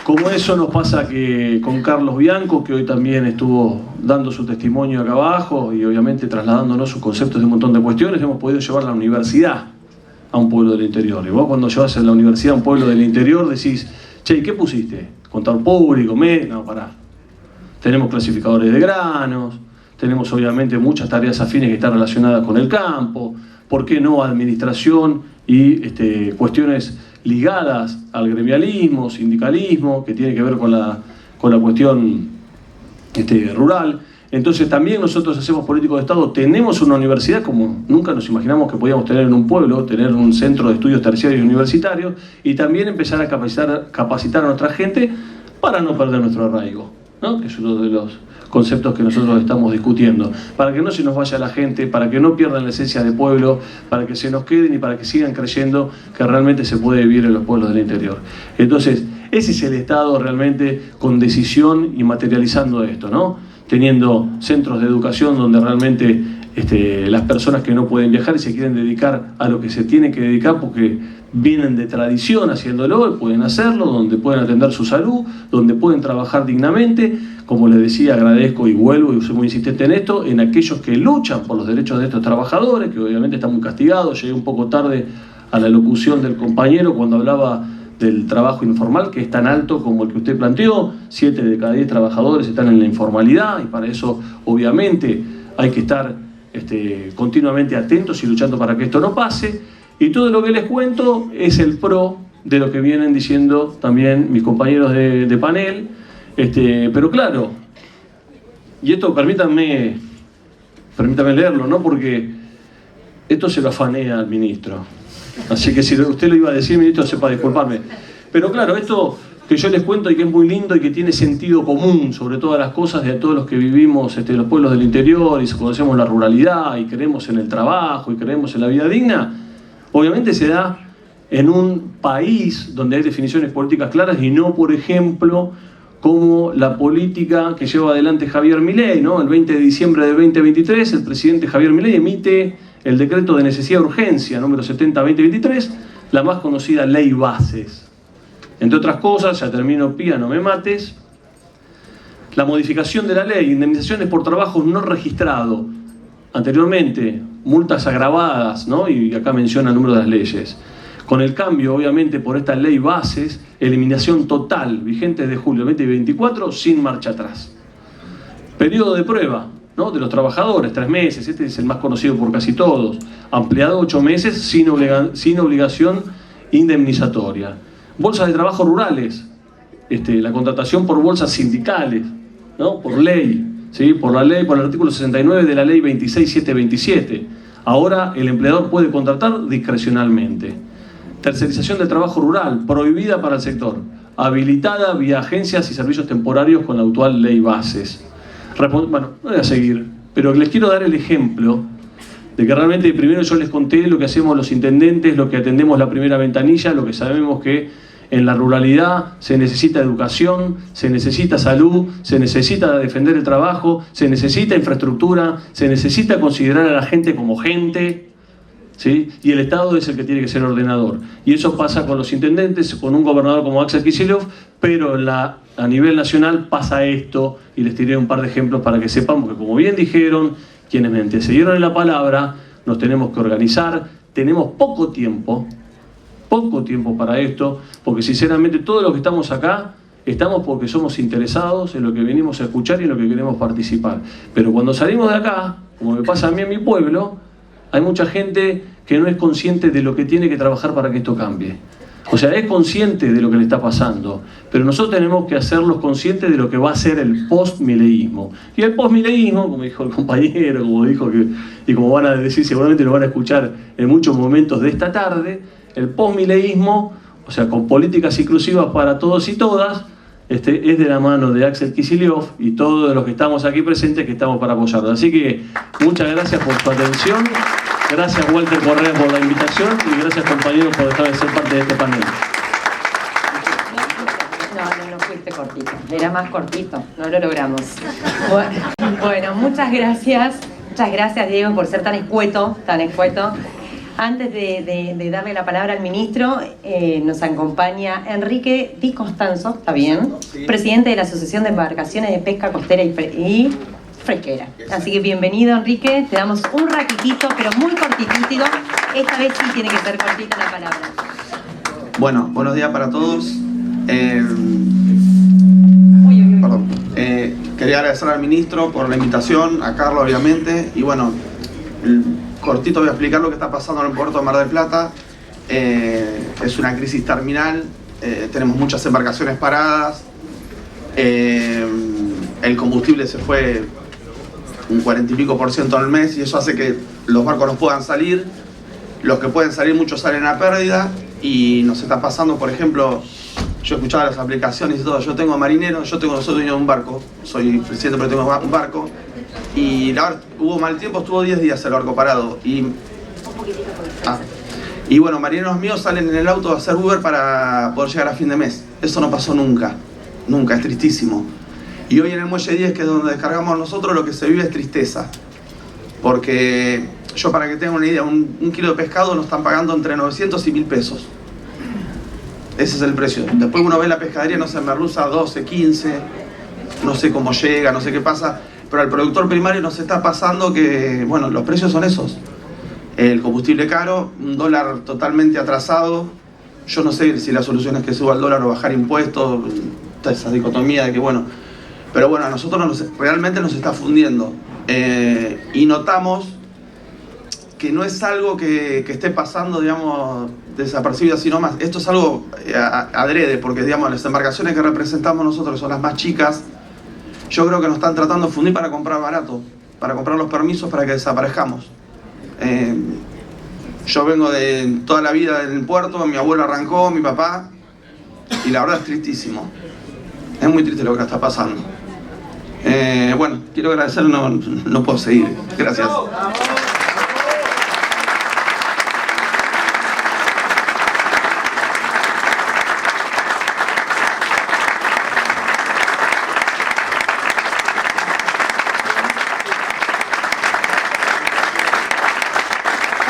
Como eso nos pasa que con Carlos Bianco, que hoy también estuvo dando su testimonio acá abajo y obviamente trasladándonos sus conceptos de un montón de cuestiones, hemos podido llevar la universidad a un pueblo del interior. Y vos cuando llevas a la universidad a un pueblo del interior decís, che, ¿qué pusiste? ¿Contador público? No, pará. Tenemos clasificadores de granos, tenemos obviamente muchas tareas afines que están relacionadas con el campo, ¿por qué no administración y cuestiones ligadas al gremialismo, sindicalismo, que tiene que ver con la cuestión rural? Entonces también nosotros hacemos políticos de Estado, tenemos una universidad como nunca nos imaginamos que podíamos tener en un pueblo, tener un centro de estudios terciarios y universitarios, y también empezar a capacitar a nuestra gente para no perder nuestro arraigo, ¿no? Que es uno de los conceptos que nosotros estamos discutiendo, para que no se nos vaya la gente, para que no pierdan la esencia de pueblo, para que se nos queden y para que sigan creyendo que realmente se puede vivir en los pueblos del interior. Entonces, ese es el Estado realmente con decisión y materializando esto, ¿no? Teniendo centros de educación donde realmente las personas que no pueden viajar y se quieren dedicar a lo que se tiene que dedicar porque vienen de tradición haciéndolo, pueden hacerlo, donde pueden atender su salud, donde pueden trabajar dignamente. Como les decía, agradezco y vuelvo y soy muy insistente en esto, en aquellos que luchan por los derechos de estos trabajadores, que obviamente están muy castigados. Llegué un poco tarde a la locución del compañero cuando hablaba del trabajo informal, que es tan alto como el que usted planteó. 7 de cada 10 trabajadores están en la informalidad y para eso obviamente hay que estar continuamente atentos y luchando para que esto no pase. Y todo lo que les cuento es el pro de lo que vienen diciendo también mis compañeros de panel. Pero claro, y esto permítanme leerlo, ¿no? Porque esto se lo afanea al ministro. Así que si usted lo iba a decir, ministro, sepa disculparme. Pero claro, esto que yo les cuento y que es muy lindo y que tiene sentido común sobre todas las cosas de todos los que vivimos los pueblos del interior y conocemos la ruralidad y creemos en el trabajo y creemos en la vida digna, obviamente se da en un país donde hay definiciones políticas claras y no, por ejemplo, como la política que lleva adelante Javier Milei, ¿no? El 20 de diciembre del 2023, el presidente Javier Milei emite el decreto de necesidad de urgencia, número 70-2023, la más conocida Ley Bases. Entre otras cosas, ya termino, Pía, no me mates, la modificación de la ley, indemnizaciones por trabajos no registrados, anteriormente, multas agravadas, ¿no? Y acá menciona el número de las leyes. Con el cambio, obviamente, por esta ley Bases, eliminación total, vigente desde julio 2024, sin marcha atrás. Periodo de prueba, ¿no? De los trabajadores, 3 meses, este es el más conocido por casi todos. Ampliado 8 meses sin obligación indemnizatoria. Bolsas de trabajo rurales, la contratación por bolsas sindicales, ¿no? Por ley, ¿sí? Por el artículo 69 de la ley 26727. Ahora el empleador puede contratar discrecionalmente. Tercerización del trabajo rural, prohibida para el sector, habilitada vía agencias y servicios temporarios con la actual ley Bases. Bueno, no voy a seguir, pero les quiero dar el ejemplo de que realmente primero yo les conté lo que hacemos los intendentes, lo que atendemos la primera ventanilla, lo que sabemos que en la ruralidad se necesita educación, se necesita salud, se necesita defender el trabajo, se necesita infraestructura, se necesita considerar a la gente como gente, ¿sí? Y el Estado es el que tiene que ser ordenador. Y eso pasa con los intendentes, con un gobernador como Axel Kicillof, pero a nivel nacional pasa esto, y les tiré un par de ejemplos para que sepan, porque como bien dijeron, quienes me antecedieron en la palabra, nos tenemos que organizar, tenemos poco tiempo para esto, porque sinceramente todos los que estamos acá, estamos porque somos interesados en lo que venimos a escuchar y en lo que queremos participar. Pero cuando salimos de acá, como me pasa a mí en mi pueblo, hay mucha gente que no es consciente de lo que tiene que trabajar para que esto cambie. O sea, es consciente de lo que le está pasando, pero nosotros tenemos que hacerlos conscientes de lo que va a ser el post-mileísmo. Y el post-mileísmo, como dijo el compañero, como dijo y como van a decir, seguramente lo van a escuchar en muchos momentos de esta tarde, el post-mileísmo, o sea, con políticas inclusivas para todos y todas, es de la mano de Axel Kicillof y todos los que estamos aquí presentes que estamos para apoyarlo. Así que muchas gracias por su atención, gracias Walter Correa por la invitación y gracias compañeros por dejar de ser parte de este panel. No fuiste cortito, era más cortito, no lo logramos. Bueno, muchas gracias Diego por ser tan escueto. Antes de darle la palabra al ministro, nos acompaña Enrique Di Costanzo, ¿está bien? Sí. Presidente de la Asociación de Embarcaciones de Pesca Costera y Fresquera. Así que bienvenido, Enrique. Te damos un ratitito, pero muy cortitito. Esta vez sí tiene que ser cortita la palabra. Bueno, buenos días para todos. Quería agradecer al ministro por la invitación, a Carlos obviamente, y bueno, cortito voy a explicar lo que está pasando en el puerto de Mar del Plata. Es una crisis terminal, tenemos muchas embarcaciones paradas, el combustible se fue un 40 y pico % en el mes y eso hace que los barcos no puedan salir, los que pueden salir muchos salen a pérdida y nos está pasando, por ejemplo, yo escuchaba las aplicaciones y todo, yo tengo marineros, soy dueño de un barco, soy presidente pero tengo un barco. Y hubo mal tiempo, estuvo 10 días el barco parado y bueno, marineros míos salen en el auto a hacer Uber para poder llegar a fin de mes. Eso no pasó nunca, es tristísimo. Y hoy en el muelle 10, que es donde descargamos nosotros, lo que se vive es tristeza, porque yo, para que tengan una idea, un kilo de pescado nos están pagando entre 900 y 1000 pesos. Ese es el precio. Después uno ve la pescadería, no sé, merluza 12, 15, no sé cómo llega, no sé qué pasa. Pero al productor primario nos está pasando que, bueno, los precios son esos. El combustible caro, un dólar totalmente atrasado. Yo no sé si la solución es que suba el dólar o bajar impuestos, toda esa dicotomía de que, bueno. Pero bueno, a nosotros realmente nos está fundiendo. Y notamos que no es algo que esté pasando, digamos, desapercibido así nomás. Esto es algo adrede, porque, digamos, las embarcaciones que representamos nosotros, que son las más chicas, yo creo que nos están tratando de fundir para comprar barato, para comprar los permisos para que desaparezcamos. Yo vengo de toda la vida en el puerto, mi abuelo arrancó, mi papá, y la verdad es tristísimo. Es muy triste lo que está pasando. Bueno, quiero agradecer, no puedo seguir. Gracias.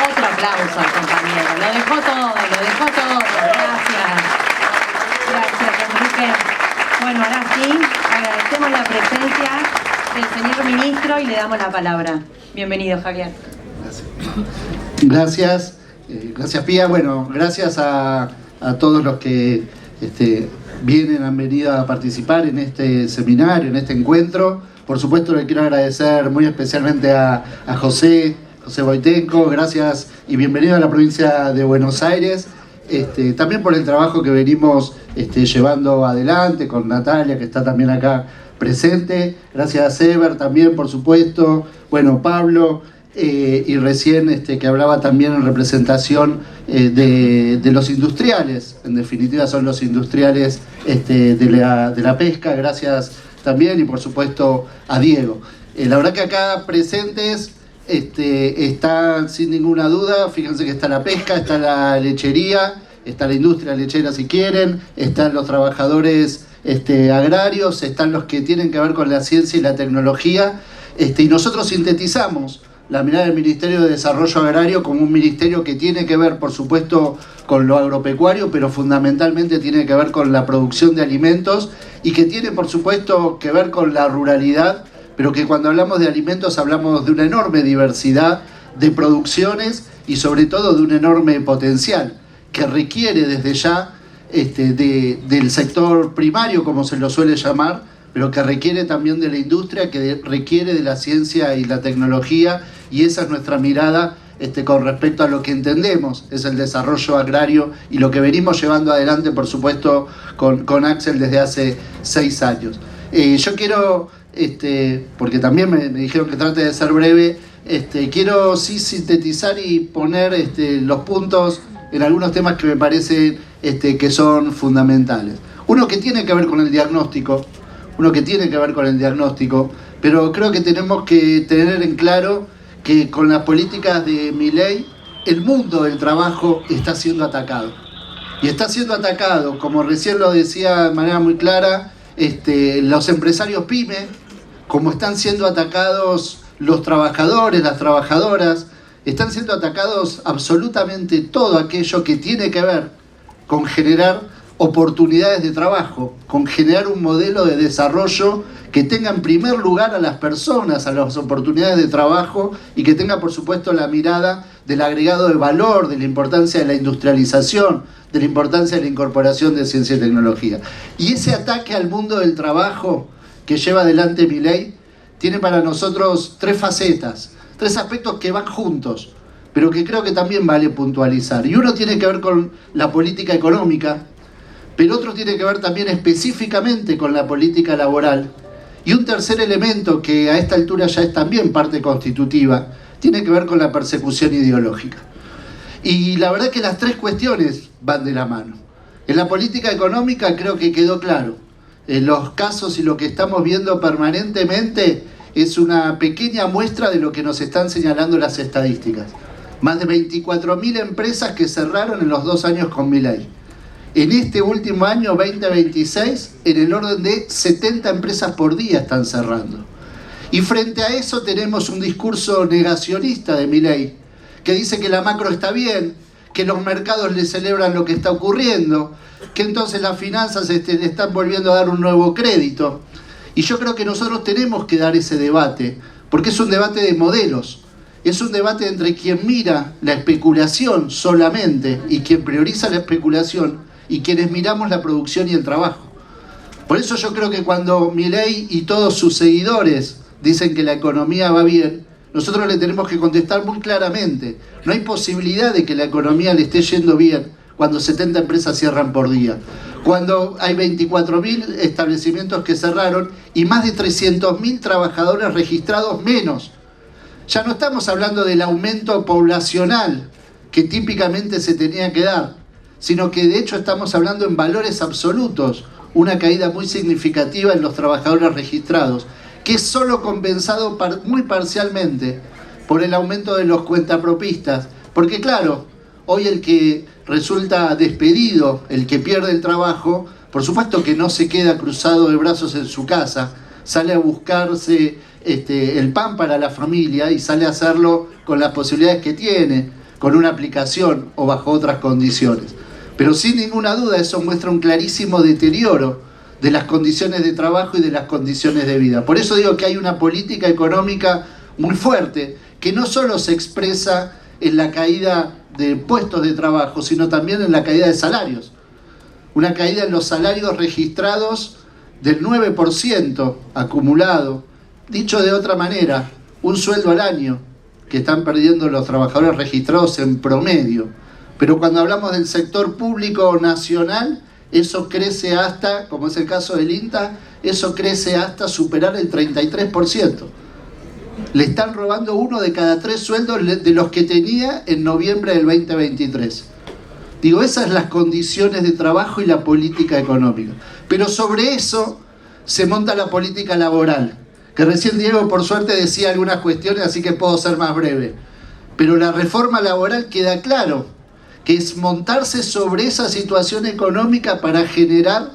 Otro aplauso al compañero. Lo dejó todo. Gracias, Enrique. Bueno, ahora sí, agradecemos la presencia del señor ministro y le damos la palabra. Bienvenido, Javier. Gracias, Pía. Bueno, gracias a todos los que han venido a participar en este seminario, en este encuentro. Por supuesto, le quiero agradecer muy especialmente a José Boitenco. Gracias y bienvenido a la provincia de Buenos Aires. También por el trabajo que venimos llevando adelante con Natalia, que está también acá presente. Gracias a Sever también, por supuesto. Bueno, Pablo, y recién que hablaba también en representación de los industriales. En definitiva son los industriales de la pesca. Gracias también, y por supuesto a Diego. La verdad que acá presentes está sin ninguna duda. Fíjense que está la pesca, está la lechería, está la industria lechera si quieren, están los trabajadores agrarios, están los que tienen que ver con la ciencia y la tecnología, y nosotros sintetizamos la mirada del Ministerio de Desarrollo Agrario como un ministerio que tiene que ver, por supuesto, con lo agropecuario, pero fundamentalmente tiene que ver con la producción de alimentos y que tiene, por supuesto, que ver con la ruralidad, pero que cuando hablamos de alimentos hablamos de una enorme diversidad de producciones y sobre todo de un enorme potencial que requiere desde ya del sector primario, como se lo suele llamar, pero que requiere también de la industria, que requiere de la ciencia y la tecnología, y esa es nuestra mirada con respecto a lo que entendemos es el desarrollo agrario y lo que venimos llevando adelante, por supuesto, con Axel desde hace 6 años. Yo quiero, porque también me dijeron que trate de ser breve, quiero sí sintetizar y poner los puntos en algunos temas que me parecen que son fundamentales. Uno que tiene que ver con el diagnóstico, pero creo que tenemos que tener en claro que con las políticas de Milei el mundo del trabajo está siendo atacado. Y está siendo atacado, como recién lo decía de manera muy clara, los empresarios pyme, como están siendo atacados los trabajadores, las trabajadoras, están siendo atacados absolutamente todo aquello que tiene que ver con generar oportunidades de trabajo, con generar un modelo de desarrollo que tenga en primer lugar a las personas, a las oportunidades de trabajo, y que tenga, por supuesto, la mirada del agregado de valor, de la importancia de la industrialización, de la importancia de la incorporación de ciencia y tecnología. Y ese ataque al mundo del trabajo que lleva adelante Milei tiene para nosotros 3 facetas, 3 aspectos que van juntos, pero que creo que también vale puntualizar. Y uno tiene que ver con la política económica, pero otro tiene que ver también específicamente con la política laboral. Y un tercer elemento que a esta altura ya es también parte constitutiva, tiene que ver con la persecución ideológica. Y la verdad que las 3 cuestiones van de la mano. En la política económica creo que quedó claro. En los casos y lo que estamos viendo permanentemente es una pequeña muestra de lo que nos están señalando las estadísticas. Más de 24.000 empresas que cerraron en los 2 años con Milei. En este último año, 2026, en el orden de 70 empresas por día están cerrando. Y frente a eso tenemos un discurso negacionista de Milei, que dice que la macro está bien, que los mercados le celebran lo que está ocurriendo, que entonces las finanzas le están volviendo a dar un nuevo crédito. Y yo creo que nosotros tenemos que dar ese debate, porque es un debate de modelos. Es un debate entre quien mira la especulación solamente y quien prioriza la especulación, y quienes miramos la producción y el trabajo. Por eso yo creo que cuando Milei y todos sus seguidores dicen que la economía va bien, nosotros le tenemos que contestar muy claramente. No hay posibilidad de que la economía le esté yendo bien cuando 70 empresas cierran por día, cuando hay 24.000 establecimientos que cerraron y más de 300.000 trabajadores registrados menos. Ya no estamos hablando del aumento poblacional que típicamente se tenía que dar, sino que de hecho estamos hablando en valores absolutos, una caída muy significativa en los trabajadores registrados, que es solo compensado muy parcialmente por el aumento de los cuentapropistas, porque claro, hoy el que resulta despedido, el que pierde el trabajo, por supuesto que no se queda cruzado de brazos en su casa, sale a buscarse el pan para la familia y sale a hacerlo con las posibilidades que tiene, con una aplicación o bajo otras condiciones. Pero sin ninguna duda eso muestra un clarísimo deterioro de las condiciones de trabajo y de las condiciones de vida. Por eso digo que hay una política económica muy fuerte, que no solo se expresa en la caída de puestos de trabajo, sino también en la caída de salarios. Una caída en los salarios registrados del 9% acumulado. Dicho de otra manera, un sueldo al año que están perdiendo los trabajadores registrados en promedio. Pero cuando hablamos del sector público nacional, eso crece hasta, como es el caso del INTA, eso crece hasta superar el 33%. Le están robando 1 de cada 3 sueldos de los que tenía en noviembre del 2023. Digo, esas son las condiciones de trabajo y la política económica. Pero sobre eso se monta la política laboral, que recién Diego por suerte decía algunas cuestiones, así que puedo ser más breve. Pero la reforma laboral queda claro, que es montarse sobre esa situación económica para generar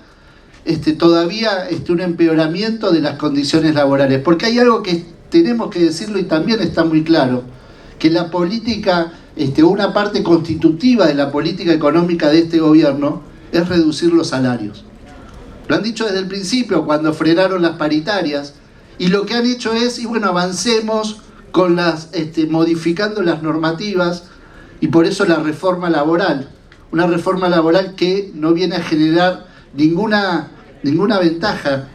todavía un empeoramiento de las condiciones laborales. Porque hay algo que tenemos que decirlo y también está muy claro, que la política, una parte constitutiva de la política económica de este gobierno es reducir los salarios. Lo han dicho desde el principio, cuando frenaron las paritarias, y lo que han hecho es, y bueno, avancemos con modificando las normativas, y por eso la reforma laboral, una reforma laboral que no viene a generar ninguna ventaja,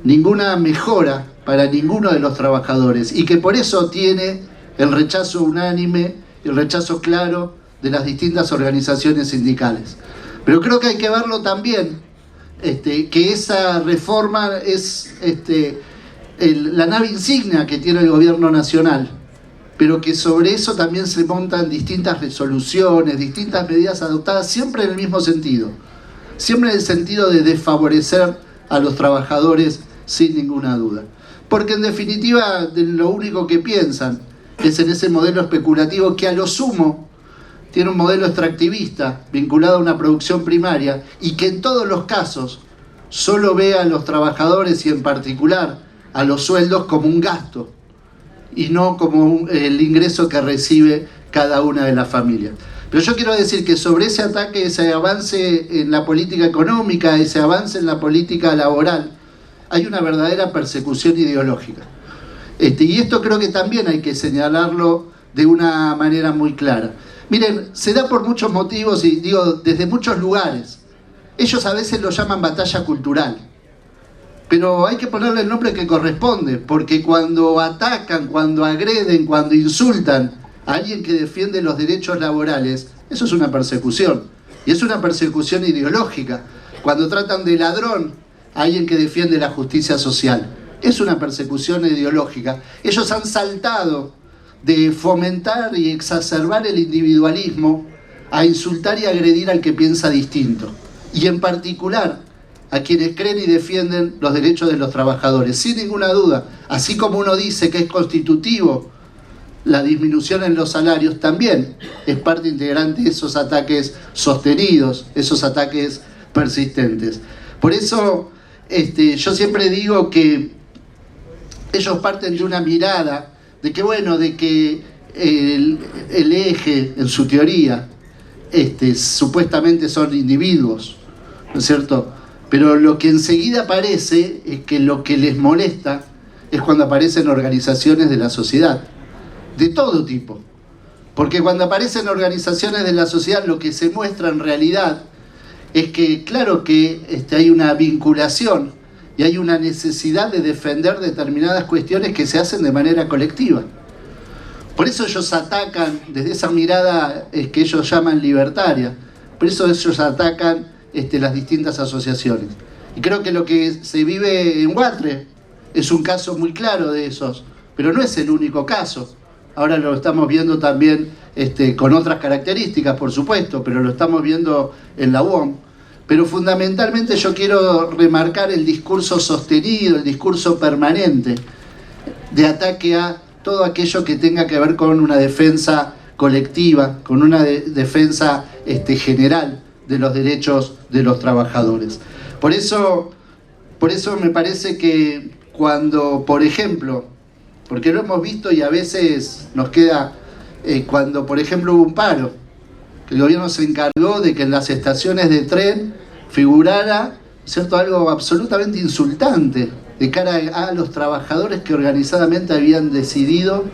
ninguna mejora para ninguno de los trabajadores, y que por eso tiene el rechazo unánime, el rechazo claro de las distintas organizaciones sindicales. Pero creo que hay que verlo también, que esa reforma es la nave insignia que tiene el gobierno nacional, pero que sobre eso también se montan distintas resoluciones, distintas medidas adoptadas, siempre en el mismo sentido, siempre en el sentido de desfavorecer a los trabajadores sin ninguna duda. Porque en definitiva lo único que piensan es en ese modelo especulativo que a lo sumo tiene un modelo extractivista vinculado a una producción primaria y que en todos los casos solo ve a los trabajadores y en particular a los sueldos como un gasto y no como el ingreso que recibe cada una de las familias. Pero yo quiero decir que sobre ese ataque, ese avance en la política económica, ese avance en la política laboral, hay una verdadera persecución ideológica. Y esto creo que también hay que señalarlo de una manera muy clara. Miren, se da por muchos motivos y digo, desde muchos lugares. Ellos a veces lo llaman batalla cultural. Pero hay que ponerle el nombre que corresponde, porque cuando atacan, cuando agreden, cuando insultan a alguien que defiende los derechos laborales, eso es una persecución. Y es una persecución ideológica. Cuando tratan de ladrón a alguien que defiende la justicia social, es una persecución ideológica. Ellos han saltado de fomentar y exacerbar el individualismo a insultar y agredir al que piensa distinto. Y en particular a quienes creen y defienden los derechos de los trabajadores. Sin ninguna duda, así como uno dice que es constitutivo la disminución en los salarios, también es parte integrante de esos ataques sostenidos, esos ataques persistentes. Por eso yo siempre digo que ellos parten de una mirada de que, bueno, de que el eje, en su teoría, supuestamente son individuos, ¿no es cierto? Pero lo que enseguida aparece es que lo que les molesta es cuando aparecen organizaciones de la sociedad, de todo tipo. Porque cuando aparecen organizaciones de la sociedad, lo que se muestra en realidad es que, claro que hay una vinculación y hay una necesidad de defender determinadas cuestiones que se hacen de manera colectiva. Por eso ellos atacan, desde esa mirada que ellos llaman libertaria, por eso ellos atacan las distintas asociaciones. Y creo que lo que se vive en Huatre es un caso muy claro de esos, pero no es el único caso. Ahora lo estamos viendo también con otras características, por supuesto, pero lo estamos viendo en la UOM. Pero fundamentalmente yo quiero remarcar el discurso sostenido, el discurso permanente de ataque a todo aquello que tenga que ver con una defensa colectiva, con una defensa general de los derechos de los trabajadores. Por eso me parece que cuando, por ejemplo, porque lo hemos visto y a veces nos queda, cuando por ejemplo hubo un paro, que el gobierno se encargó de que en las estaciones de tren figurara, ¿cierto?, algo absolutamente insultante de cara a los trabajadores que organizadamente habían decidido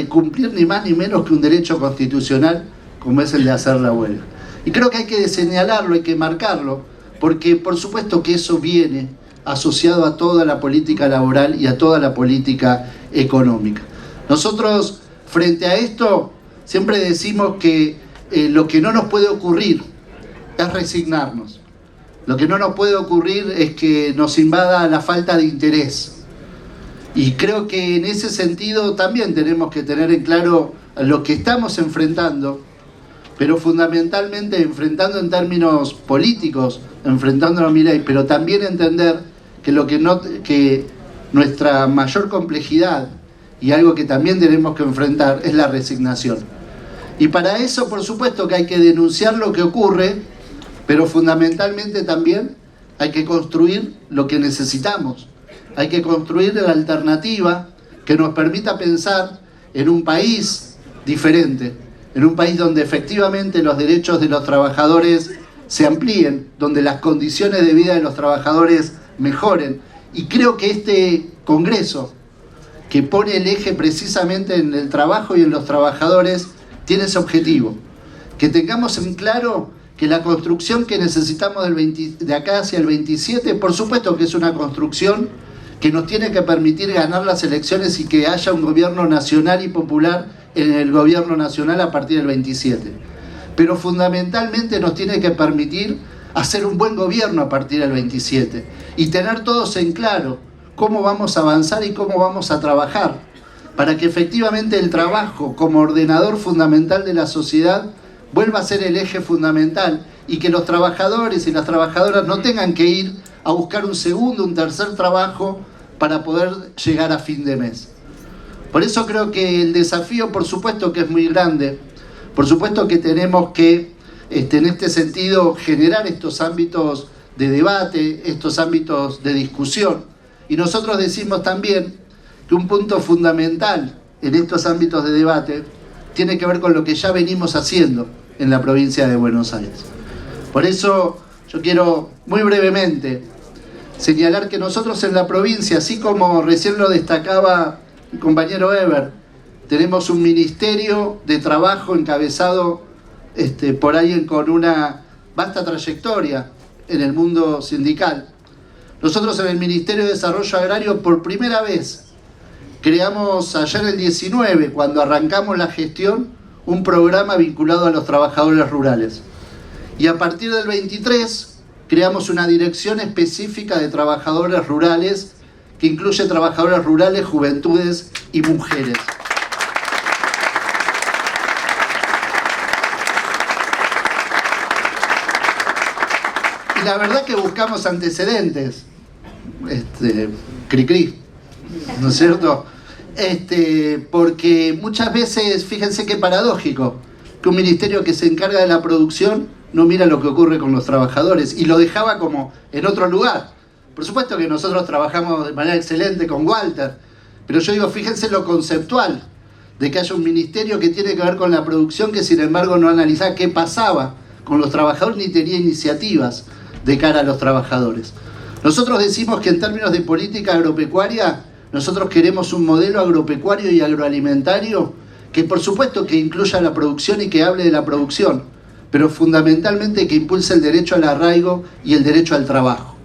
cumplir ni más ni menos que un derecho constitucional como es el de hacer la huelga. Y creo que hay que señalarlo, hay que marcarlo, porque por supuesto que eso viene asociado a toda la política laboral y a toda la política económica. Nosotros, frente a esto, siempre decimos que lo que no nos puede ocurrir es resignarnos. Lo que no nos puede ocurrir es que nos invada la falta de interés. Y creo que en ese sentido también tenemos que tener en claro lo que estamos enfrentando, pero fundamentalmente enfrentando en términos políticos, enfrentando a Milei, pero también entender que nuestra mayor complejidad y algo que también tenemos que enfrentar es la resignación. Y para eso, por supuesto, que hay que denunciar lo que ocurre, pero fundamentalmente también hay que construir lo que necesitamos. Hay que construir la alternativa que nos permita pensar en un país diferente, en un país donde efectivamente los derechos de los trabajadores se amplíen, donde las condiciones de vida de los trabajadores mejoren. Y creo que este Congreso, que pone el eje precisamente en el trabajo y en los trabajadores, tiene ese objetivo. Que tengamos en claro que la construcción que necesitamos de acá hacia el 27, por supuesto que es una construcción que nos tiene que permitir ganar las elecciones y que haya un gobierno nacional y popular en el gobierno nacional a partir del 27. Pero fundamentalmente nos tiene que permitir hacer un buen gobierno a partir del 27 y tener todos en claro cómo vamos a avanzar y cómo vamos a trabajar para que efectivamente el trabajo como ordenador fundamental de la sociedad vuelva a ser el eje fundamental y que los trabajadores y las trabajadoras no tengan que ir a buscar un segundo, un tercer trabajo para poder llegar a fin de mes. Por eso creo que el desafío, por supuesto que es muy grande, por supuesto que tenemos que, en este sentido, generar estos ámbitos de debate, estos ámbitos de discusión. Y nosotros decimos también que un punto fundamental en estos ámbitos de debate tiene que ver con lo que ya venimos haciendo en la provincia de Buenos Aires. Por eso yo quiero muy brevemente señalar que nosotros en la provincia, así como recién lo destacaba mi compañero Eber, tenemos un ministerio de trabajo encabezado por alguien con una vasta trayectoria en el mundo sindical. Nosotros en el Ministerio de Desarrollo Agrario por primera vez creamos allá en el 19, cuando arrancamos la gestión, un programa vinculado a los trabajadores rurales. Y a partir del 23 creamos una dirección específica de trabajadores rurales que incluye trabajadores rurales, juventudes y mujeres. Y la verdad que buscamos antecedentes, cri-cri, ¿no es cierto? Porque muchas veces, fíjense qué paradójico, que un ministerio que se encarga de la producción no mira lo que ocurre con los trabajadores y lo dejaba como en otro lugar. Por supuesto que nosotros trabajamos de manera excelente con Walter, pero yo digo, fíjense lo conceptual de que haya un ministerio que tiene que ver con la producción que sin embargo no analizaba qué pasaba con los trabajadores ni tenía iniciativas de cara a los trabajadores. Nosotros decimos que en términos de política agropecuaria, nosotros queremos un modelo agropecuario y agroalimentario que por supuesto que incluya la producción y que hable de la producción, pero fundamentalmente que impulse el derecho al arraigo y el derecho al trabajo.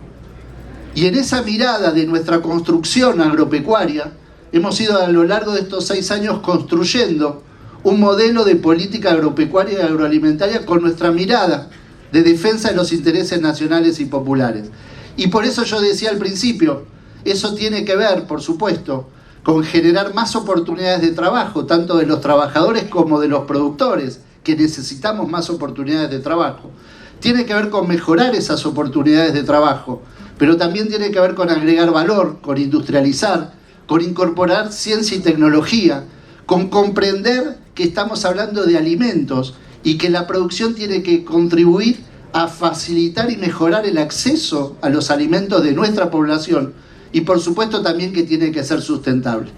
Y en esa mirada de nuestra construcción agropecuaria hemos ido a lo largo de estos 6 años construyendo un modelo de política agropecuaria y agroalimentaria con nuestra mirada de defensa de los intereses nacionales y populares. Y por eso yo decía al principio, eso tiene que ver, por supuesto, con generar más oportunidades de trabajo, tanto de los trabajadores como de los productores, que necesitamos más oportunidades de trabajo. Tiene que ver con mejorar esas oportunidades de trabajo, pero también tiene que ver con agregar valor, con industrializar, con incorporar ciencia y tecnología, con comprender que estamos hablando de alimentos y que la producción tiene que contribuir a facilitar y mejorar el acceso a los alimentos de nuestra población, y por supuesto también que tiene que ser sustentable.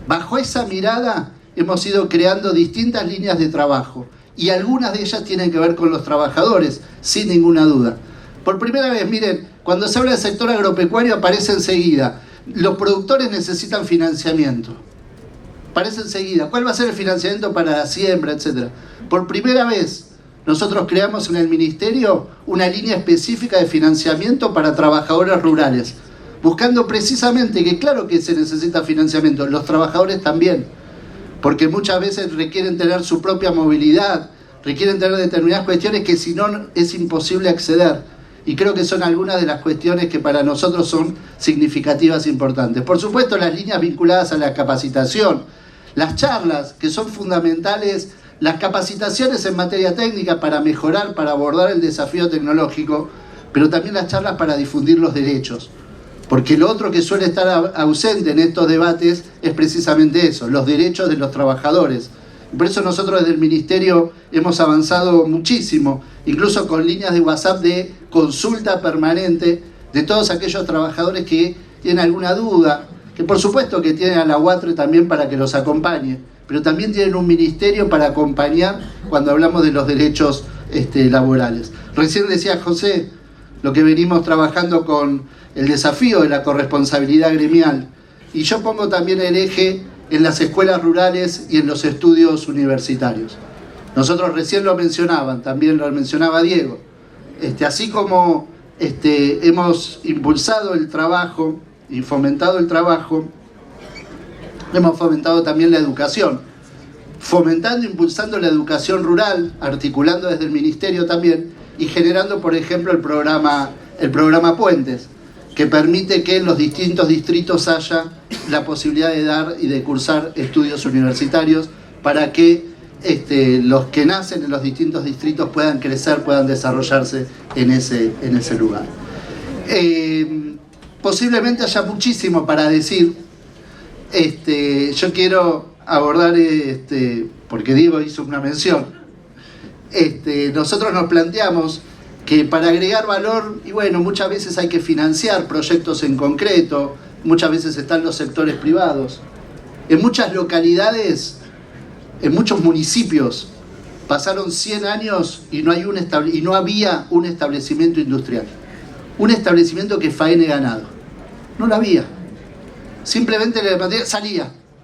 Bajo esa mirada hemos ido creando distintas líneas de trabajo, y algunas de ellas tienen que ver con los trabajadores, sin ninguna duda. Por primera vez, miren, cuando se habla del sector agropecuario aparece enseguida, los productores necesitan financiamiento. Aparece enseguida, ¿cuál va a ser el financiamiento para la siembra, etcétera? Por primera vez, nosotros creamos en el Ministerio una línea específica de financiamiento para trabajadores rurales, buscando precisamente que claro que se necesita financiamiento, los trabajadores también, porque muchas veces requieren tener su propia movilidad, requieren tener determinadas cuestiones que si no es imposible acceder. Y creo que son algunas de las cuestiones que para nosotros son significativas e importantes. Por supuesto, las líneas vinculadas a la capacitación, las charlas que son fundamentales, las capacitaciones en materia técnica para mejorar, para abordar el desafío tecnológico, pero también las charlas para difundir los derechos. Porque lo otro que suele estar ausente en estos debates es precisamente eso, los derechos de los trabajadores. Por eso nosotros desde el Ministerio hemos avanzado muchísimo, incluso con líneas de WhatsApp de consulta permanente de todos aquellos trabajadores que tienen alguna duda, que por supuesto que tienen a la UATRE también para que los acompañe, pero también tienen un ministerio para acompañar cuando hablamos de los derechos laborales. Recién decía José lo que venimos trabajando con el desafío de la corresponsabilidad gremial, y yo pongo también el eje en las escuelas rurales y en los estudios universitarios. Nosotros recién lo mencionaban, también lo mencionaba Diego, así como hemos impulsado el trabajo y fomentado el trabajo, hemos fomentado también la educación, fomentando e impulsando la educación rural, articulando desde el Ministerio también, y generando, por ejemplo, el programa Puentes, que permite que en los distintos distritos haya la posibilidad de dar y de cursar estudios universitarios para que los que nacen en los distintos distritos puedan crecer, puedan desarrollarse en ese lugar. Posiblemente haya muchísimo para decir. Yo quiero abordar, porque Diego hizo una mención, nosotros nos planteamos que para agregar valor, y bueno, muchas veces hay que financiar proyectos en concreto, muchas veces están los sectores privados. En muchas localidades, en muchos municipios, pasaron 100 años y no había un establecimiento industrial, un establecimiento que faene ganado. No lo había. Simplemente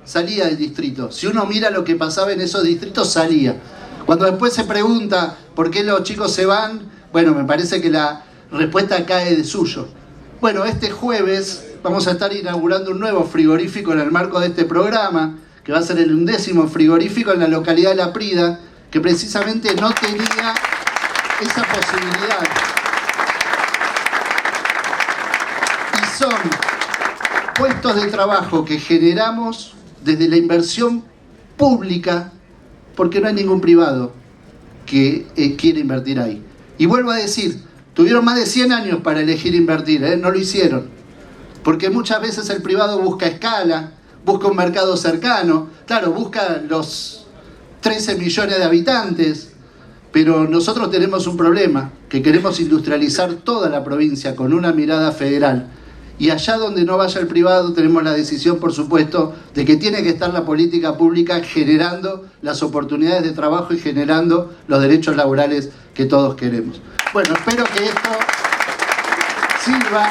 salía del distrito. Si uno mira lo que pasaba en esos distritos, salía. Cuando después se pregunta por qué los chicos se van, bueno, me parece que la respuesta cae de suyo. Bueno, este jueves vamos a estar inaugurando un nuevo frigorífico en el marco de este programa, que va a ser el 11º frigorífico en la localidad de La Prida, que precisamente no tenía esa posibilidad. Y son puestos de trabajo que generamos desde la inversión pública, porque no hay ningún privado que quiera invertir ahí. Y vuelvo a decir, tuvieron más de 100 años para elegir invertir, no lo hicieron. Porque muchas veces el privado busca escala, busca un mercado cercano, claro, busca los 13 millones de habitantes, pero nosotros tenemos un problema, que queremos industrializar toda la provincia con una mirada federal. Y allá donde no vaya el privado tenemos la decisión, por supuesto, de que tiene que estar la política pública generando las oportunidades de trabajo y generando los derechos laborales que todos queremos. Bueno, espero que esto sirva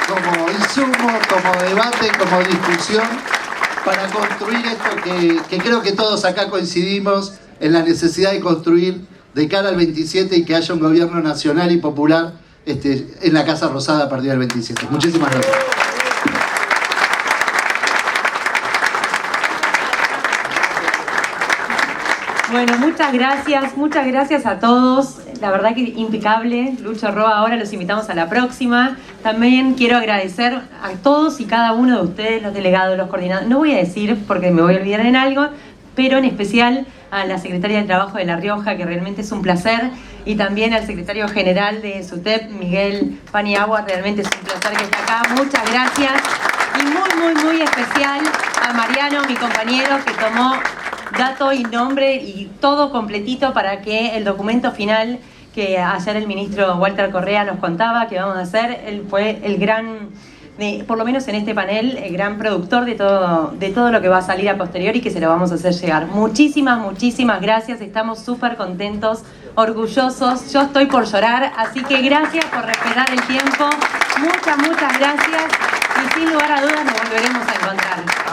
como insumo, como debate, como discusión, para construir esto que creo que todos acá coincidimos en la necesidad de construir de cara al 27 y que haya un gobierno nacional y popular en la Casa Rosada a partir del 27. Muchísimas gracias. muchas gracias a todos. La verdad que impecable. Lucho Roa, ahora los invitamos a la próxima. También quiero agradecer a todos y cada uno de ustedes, los delegados, los coordinadores. No voy a decir porque me voy a olvidar en algo, pero en especial a la Secretaria de Trabajo de La Rioja, que realmente es un placer, y también al Secretario General de SUTEP, Miguel Paniagua, realmente es un placer que esté acá. Muchas gracias. Y muy especial a Mariano, mi compañero, que tomó dato y nombre y todo completito para que el documento final que ayer el ministro Walter Correa nos contaba que vamos a hacer, él fue el gran, por lo menos en este panel, el gran productor de todo lo que va a salir a posteriori y que se lo vamos a hacer llegar. Muchísimas gracias, estamos súper contentos, orgullosos, yo estoy por llorar, así que gracias por respetar el tiempo, muchas gracias y sin lugar a dudas nos volveremos a encontrar.